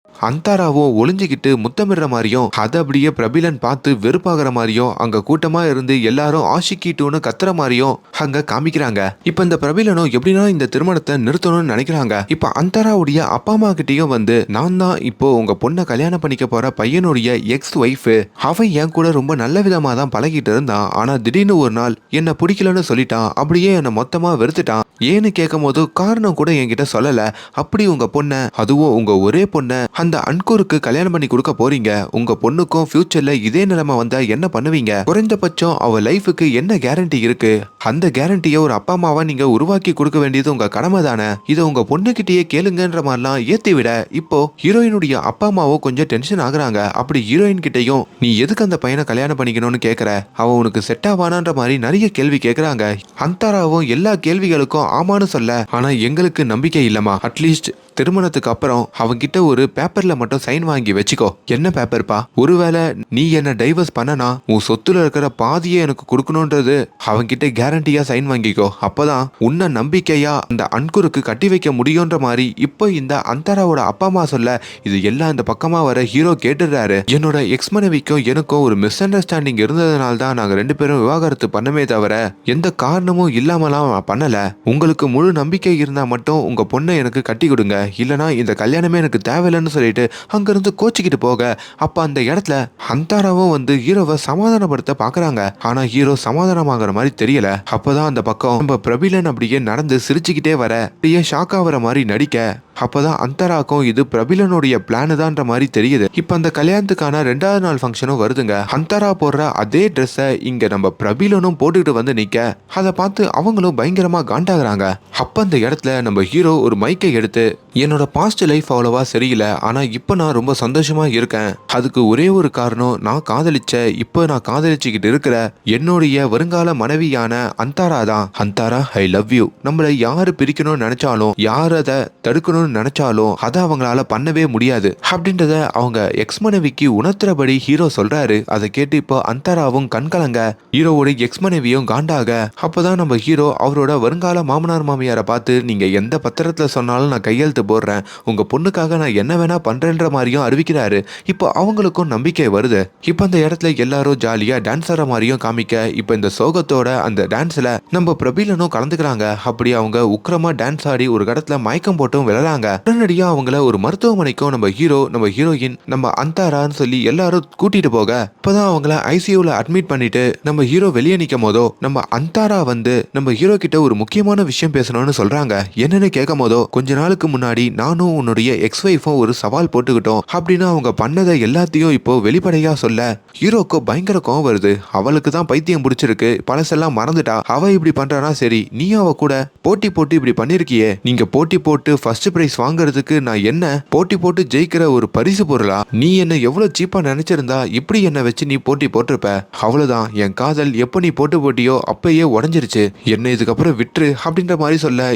அந்தாராவோ ஒளிஞ்சுக்கிட்டு முத்தமிடுற மாதிரியும் அதை அப்படியே பிரபீலன் பார்த்து வெறுப்பாகிற மாதிரியும் அங்க கூட்டமா இருந்து எல்லாரும் ஆஷிக்கிட்டுன்னு கத்துற மாதிரியும் அங்க காமிக்கிறாங்க. இப்ப இந்த பிரபீலனும் எப்படின்னா இந்த திருமணத்தை நிறுத்தணும்னு நினைக்கிறாங்க. இப்ப அந்தாராவுடைய அப்பா அம்மா கிட்டயும் வந்து நான் தான் இப்போ உங்க பொண்ணை கல்யாணம் பண்ணிக்க போற பையனுடைய எக்ஸ் ஒய்ஃப், அவன் என் கூட ரொம்ப நல்ல விதமா தான் பழகிட்டு இருந்தான். ஆனா திடீர்னு ஒரு நாள் என்ன பிடிக்கலன்னு சொல்லிட்டான். அப்படியே என்ன மொத்தமா வெறுத்துட்டான். ஏன்னு கேட்கும் போது காரணம் கூட என்கிட்ட சொல்லல. அப்படி உங்க பொண்ணை, அதுவும் உங்க ஒரே பொண்ணை அந்த அன்கூருக்கு கல்யாணம் பண்ணி கொடுக்க போறீங்க. உங்க பொண்ணுக்கும் ஃபியூச்சர்ல இதே நிலைமை வந்தா என்ன பண்ணுவீங்க? குறைந்தபட்சம் அவ லைஃபுக்கு என்ன கேரண்டி இருக்கு? அந்த கேரண்டியை ஒரு அப்பா அம்மாவா நீங்க உருவாக்கி கொடுக்க வேண்டியது உங்க கடமை தானே. இதை உங்க பொண்ணுகிட்டயே கேளுங்கன்ற மாதிரிலாம் ஏத்தி விட இப்போ ஹீரோயினுடைய அப்பா அம்மாவோ கொஞ்சம் டென்ஷன் ஆகுறாங்க. அப்படி ஹீரோயின் கிட்டையும் நீ எதுக்கு அந்த பையனை கல்யாணம் பண்ணிக்கணும்னு கேக்குற, அவன் உனக்கு செட் ஆவானான்ற மாதிரி நிறைய கேள்வி கேக்குறாங்க. அந்தாராவும் எல்லா கேள்விகளுக்கும் ஆமான்னு சொல்ல, ஆனா எங்களுக்கு நம்பிக்கை இல்லமா, அட்லீஸ்ட் திருமணத்துக்கு அப்புறம் அவங்கிட்ட ஒரு பேப்பர்ல மட்டும் சைன் வாங்கி வச்சுக்கோ. என்ன பேப்பர்ப்பா? ஒருவேளை நீ என்ன டைவர்ஸ் பண்ணனா உன் சொத்துல இருக்கிற பாதியே எனக்கு கொடுக்கணும்ன்றது அவங்கிட்ட கேரண்டியா சைன் வாங்கிக்கோ. அப்பதான் உன்னை நம்பிக்கையா அந்த அன்குருக்கு கட்டி வைக்க முடியும்ன்ற மாதிரி இப்போ இந்த அந்தாராவோட அப்பா அம்மா சொல்ல இது எல்லாம் இந்த பக்கமா வர ஹீரோ கேட்டுறாரு. என்னோட எக்ஸ் மனைவிக்கும் எனக்கும் ஒரு மிஸ் அண்டர்ஸ்டாண்டிங் இருந்ததுனால தான் நாங்க ரெண்டு பேரும் விவாகரத்து பண்ணமே தவிர எந்த காரணமும் இல்லாமலாம் பண்ணல. உங்களுக்கு முழு நம்பிக்கை இருந்தா மட்டும் உங்க பொண்ணை எனக்கு கட்டி கொடுங்க, இல்லனா இந்த கல்யாணமே எனக்கு தேவையில்லைன்னு சொல்லிட்டு அங்கிருந்து கோச்சிக்கிட்டு போக அப்ப அந்த இடத்துல அந்தாராவும் வந்து ஹீரோவை சமாதானப்படுத்த பாக்குறாங்க. ஆனா ஹீரோ சமாதானமாகற மாதிரி தெரியல. அப்பதான் அந்த பக்கம் நம்ம பிரபீலன் அப்படியே நடந்து சிரிச்சுக்கிட்டே வர அப்படியே ஷாக் ஆகிற மாதிரி நடிக்க அப்பதான் அந்தராக்கும் இது பிரபீலனுடைய பிளான் தான்ற மாதிரி தெரியுது. இப்ப அந்த கல்யாணத்துக்கான 2வது நாள் ஃபங்க்ஷனும் வருதுங்க. அந்தரா போடுற அதே ட்ரெஸ்ஸை இங்க நம்ம பிரபீலனும் போட்டுக்கிட்டு வந்து நிக்க அதை பார்த்து அவங்களும் பயங்கரமா காண்டாகிறாங்க. அப்ப அந்த இடத்துல நம்ம ஹீரோ ஒரு மைக்கை எடுத்து என்னோட பாஸ்ட் லைஃப் அவ்வளவா சரியில்லை, ஆனா இப்ப நான் ரொம்ப சந்தோஷமா இருக்கேன். அதுக்கு ஒரே ஒரு காரணம் நான் காதலிச்சுக்கிட்டு இருக்கிற என்னுடைய வருங்கால மனைவியான அந்தாரா தான். அந்தாரா, ஐ லவ் யூ. நம்மளை யாரு பிரிக்கணும்னு நினைச்சாலும் யார் அதை தடுக்கணும்னு நினைச்சாலும் அதை அவங்களால பண்ணவே முடியாது அப்படின்றத அவங்க எக்ஸ் மனைவிக்கு உணர்த்துறபடி ஹீரோ சொல்றாரு. அதை கேட்டு இப்போ அந்தாராவும் கண்கலங்க, ஹீரோவோட எக்ஸ் மனைவியும் காண்டாக. அப்பதான் நம்ம ஹீரோ அவரோட வருங்கால மாமனார் மாமியாரை பார்த்து நீங்க எந்த பத்திரத்துல சொன்னாலும் நான் கையெழுத்து போடுறேன், உங்க பொண்ணுக்காக நான் என்ன வேணா பண்றேன்ற மாதிரியும் அறிவிக்கிறாரு. இப்போ அவங்களுக்கும் நம்பிக்கை வருது. இப்போ அந்த இடத்துல எல்லாரும் ஜாலியா டான்ஸ் ஆடுற மாதிரியும் காமிக்க இப்போ இந்த சோகத்தோட அந்த டான்ஸ்ல நம்ம பிரபீலனும் கலந்துக்கிறாங்க. அப்படி அவங்க உக்கிரமா டான்ஸ் ஆடி ஒரு இடத்துல மயக்கம் போட்டும் விழறாங்க. சொல்றாங்க. உடனடியா அவங்கள ஒரு மருத்துவமனைக்கும் நம்ம ஹீரோ, நம்ம ஹீரோயின், நம்ம அந்தாரான்னு சொல்லி எல்லாரும் கூட்டிட்டு போக இப்பதான் அவங்கள ஐசியூல அட்மிட் பண்ணிட்டு நம்ம ஹீரோ வெளியே நிக்கும் போதோ நம்ம அந்தாரா வந்து நம்ம ஹீரோ கிட்ட ஒரு முக்கியமான விஷயம் பேசணும்னு சொல்றாங்க. என்னன்னு கேட்கும் போதோ கொஞ்ச நாளுக்கு முன்னாடி நானும் உன்னுடைய எக்ஸ் வைஃபும் ஒரு சவால் போட்டுக்கிட்டோம் அப்படின்னு அவங்க பண்ணதை எல்லாத்தையும் இப்போ வெளிப்படையா சொல்ல ஹீரோக்கு பயங்கர கோவம் வருது. அவளுக்கு தான் பைத்தியம் பிடிச்சிருக்கு, பழசெல்லாம் மறந்துட்டா. அவ இப்படி பண்றானா சரி, நீயும் அவ கூட போட்டி போட்டு இப்படி பண்ணிருக்கியே, நீங்க போட்டி போட்டு ஃபர்ஸ்ட் பிரைஸ் வாங்குறதுக்கு நான் என்ன போட்டி போட்டு ஜெயிக்கிற ஒரு பரிசு பொருளா? நீ என்ன எவ்வளவு சீப்பா நினைச்சிருந்தா இப்படி என்ன வச்சு நீ போட்டி போட்டிருப்ப. அவ்வளவுதான், என் காதல் எப்ப நீ போட்டு போட்டியோ அப்பயே உடஞ்சிருச்சு, என்ன இதுக்கப்புறம் விட்டுரு அப்படின்ற மாதிரி சொல்ல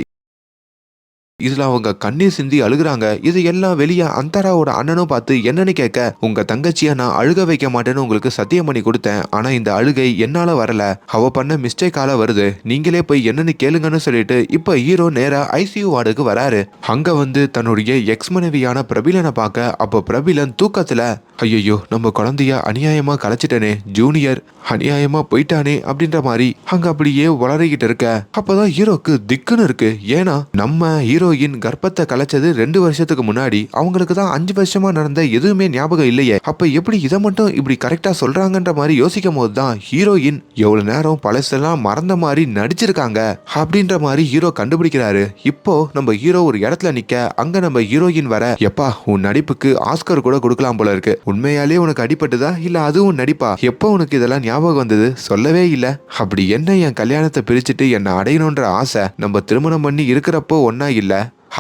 இதுல அவங்க கண்ணீர் சிந்தி அழுகுறாங்க. இது எல்லாம் வெளியே அந்தாராவோட அண்ணனும் பார்த்து என்னன்னு கேட்க, உங்க தங்கச்சிய நான் அழுக வைக்க மாட்டேன்னு உங்களுக்கு சத்தியம் பண்ணி கொடுத்தேன், ஆனா இந்த அழுகை என்னால வரல, அவ பண்ண மிஸ்டேக்கால வருது, நீங்களே போய் என்னன்னு கேளுங்கன்னு சொல்லிட்டு இப்ப ஹீரோ நேரா ஐசியூ வார்டுக்கு வராரு. அங்க வந்து தன்னுடைய எக்ஸ் மனைவியான பிரபிலனை பார்க்க, அப்ப பிரபிலன் தூக்கத்துல ஐயோ நம்ம குழந்தைய அநியாயமா கலைச்சிட்டனே, ஜூனியர் அநியாயமா போயிட்டானே அப்படின்ற மாதிரி அங்க அப்படியே வளரிக்கிட்டு இருக்க. அப்பதான் ஹீரோக்கு திக்குன்னு இருக்கு. ஏன்னா நம்ம ஹீரோயின் கர்ப்பத்தை கலைச்சது 2 வருஷத்துக்கு முன்னாடி, அவங்களுக்கு தான் 5 வருஷமா நடந்த எதுவுமே ஞாபகம் இல்லையே, அப்ப எப்படி இதை மட்டும் இப்படி கரெக்டா சொல்றாங்கன்ற மாதிரி யோசிக்கும் போது தான் ஹீரோயின் எவ்வளவு நேரம் பழசெல்லாம் மறந்த மாதிரி நடிச்சிருக்காங்க அப்படின்ற மாதிரி ஹீரோ கண்டுபிடிக்கிறாரு. இப்போ நம்ம ஹீரோ ஒரு இடத்துல நிக்க, அங்க நம்ம ஹீரோயின் வர, எப்பா உன் நடிப்புக்கு ஆஸ்கர் கூட கொடுக்கலாம் போல இருக்கு, உண்மையாலே உனக்கு அடிபட்டுதா இல்ல அதுவும் நடிப்பா, எப்போ உனக்கு இதெல்லாம் ஞாபகம் வந்தது, சொல்லவே இல்ல, அப்படி என்ன என் கல்யாணத்தை பிரிச்சுட்டு என்ன அடையணும்ன்ற ஆசை, நம்ம திருமணம் பண்ணி இருக்கிறப்போ ஒன்னா இல்ல,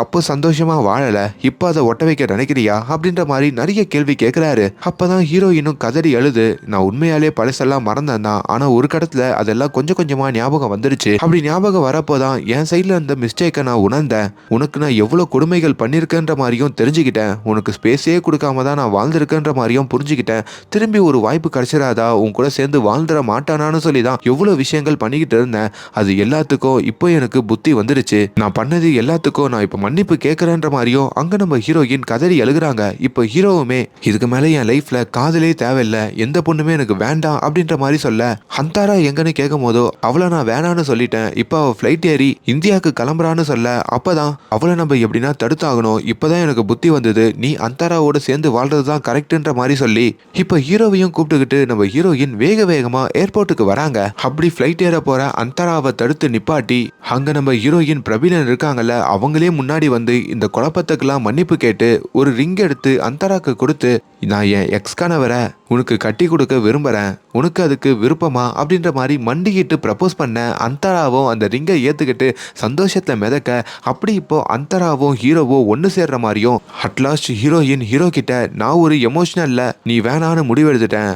அப்போ சந்தோஷமா வாழல, இப்போ அதை ஒட்ட வைக்க நினைக்கிறியா அப்படின்ற மாதிரி நிறைய கேள்வி கேட்கிறாரு. அப்பதான் ஹீரோயினும் கதறி அழுது, நான் உண்மையாலே பழசெல்லாம் மறந்தேன் தான், ஆனா ஒரு கடத்துல அதெல்லாம் கொஞ்சம் கொஞ்சமா ஞாபகம் வந்துருச்சு, அப்படி ஞாபகம் வரப்போதான் என் சைட்ல இருந்த மிஸ்டேக்கை நான் உணர்ந்தேன், உனக்கு நான் எவ்வளவு கொடுமைகள் பண்ணிருக்கேன்ற மாதிரியும் தெரிஞ்சுக்கிட்டேன், உனக்கு ஸ்பேஸே கொடுக்காம தான் நான் வாழ்ந்திருக்கேன்ற மாதிரியும் புரிஞ்சுக்கிட்டேன், திரும்பி ஒரு வாய்ப்பு கிடைச்சிடாதா உன் கூட சேர்ந்து வாழ்ந்துட மாட்டானான்னு சொல்லி தான் எவ்வளவு விஷயங்கள் பண்ணிக்கிட்டு இருந்தேன், அது எல்லாத்துக்கும் இப்போ எனக்கு புத்தி வந்துருச்சு, நான் பண்ணது எல்லாத்துக்கும் நான் இப்போ மன்னிப்பு கேட்கறன்ற மாதிரியும் அங்க நம்ம ஹீரோயின் கதறி அழுகுறாங்க. இப்போ ஹீரோவுமே இதுக்கு மேல என் லைஃப்ல காதலே தேவையில்ல, எந்த பொண்ணுமே எனக்கு வேண்டாம் அப்படின்ற மாதிரி சொல்ல, அந்தாரா எங்கன்னு கேட்கும் போதோ அவளை நான் வேணான்னு சொல்லிட்டேன், இப்போ அவ ஃபிளைட் ஏறி இந்தியாவுக்கு கிளம்புறான்னு சொல்ல, அப்பதான் அவளை நம்ம எப்படின்னா தடுத்தாகணும், இப்பதான் எனக்கு புத்தி வந்தது, நீ அந்தாராவோட சேர்ந்து வாழ்றதுதான் கரெக்ட்ன்ற மாதிரி சொல்லி இப்போ ஹீரோவையும் கூப்பிட்டுக்கிட்டு நம்ம ஹீரோயின் வேக வேகமா ஏர்போர்ட்டுக்கு வராங்க. அப்படி ஃபிளைட் ஏற போற அந்தாராவை தடுத்து நிப்பாட்டி அங்க நம்ம ஹீரோயின் பிரபீலன் இருக்காங்கல்ல, அவங்களே முன்னாடி வந்து இந்த குழப்பத்துக்கெல்லாம் மன்னிப்பு கேட்டு ஒரு ரிங் எடுத்து அந்தாராக்கு கொடுத்து, நான் என் எக்ஸ் கணவரை உனக்கு கட்டி கொடுக்க விரும்புறேன், உனக்கு அதுக்கு விருப்பமா அப்படின்ற மாதிரி மண்டிக்கிட்டு ப்ரப்போஸ் பண்ண அந்தாராவும் அந்த ரிங்கை ஏத்துக்கிட்டு சந்தோஷத்தை மிதக்க, அப்படி இப்போ அந்தாராவும் ஹீரோவோ ஒன்று சேர்ற மாதிரியும் அட்லாஸ்ட் ஹீரோயின் ஹீரோ கிட்ட நான் ஒரு எமோஷனல்ல நீ வேணான்னு முடிவெடுத்துட்டேன்,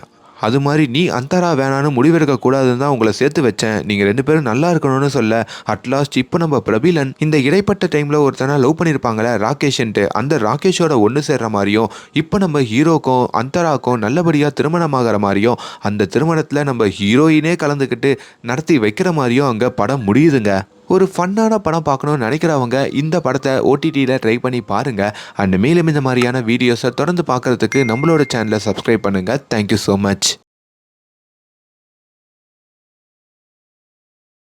அது மாதிரி நீ அந்தாரா வேணான்னு முடிவெடுக்க கூடாதுன்னு தான் உங்களை சேர்த்து வச்சேன், நீங்க 2 பேரும் நல்லா இருக்கணும்னு சொல்ல, அட்லாஸ்ட் இப்போ நம்ம பிரபீலன் இந்த இடைப்பட்ட டைம்ல ஒருத்தனை லவ் பண்ணியிருப்பாங்களே ராகேஷ்ன்ட்டு, அந்த ராகேஷோட ஒன்று சேர்ற மாதிரியும் இப்போ நம்ம ஹீரோக்கும் அந்தாராக்கும் நல்லபடியா திருமணமாகிற மாதிரியும், அந்த திருமணத்துல நம்ம ஹீரோயினே கலந்துக்கிட்டு நடத்தி வைக்கிற மாதிரியும் அங்க படம் முடியுதுங்க. ஒரு ஃபன்னான படம் பார்க்கணும்னு நினைக்கிறவங்க இந்த படத்தை ஓடிடியில் ட்ரை பண்ணி பாருங்க. அண்ட் மேலும் இந்த மாதிரியான வீடியோஸை தொடர்ந்து பார்க்கறதுக்கு நம்மளோட சேனலை சப்ஸ்கிரைப் பண்ணுங்க. Thank you so much.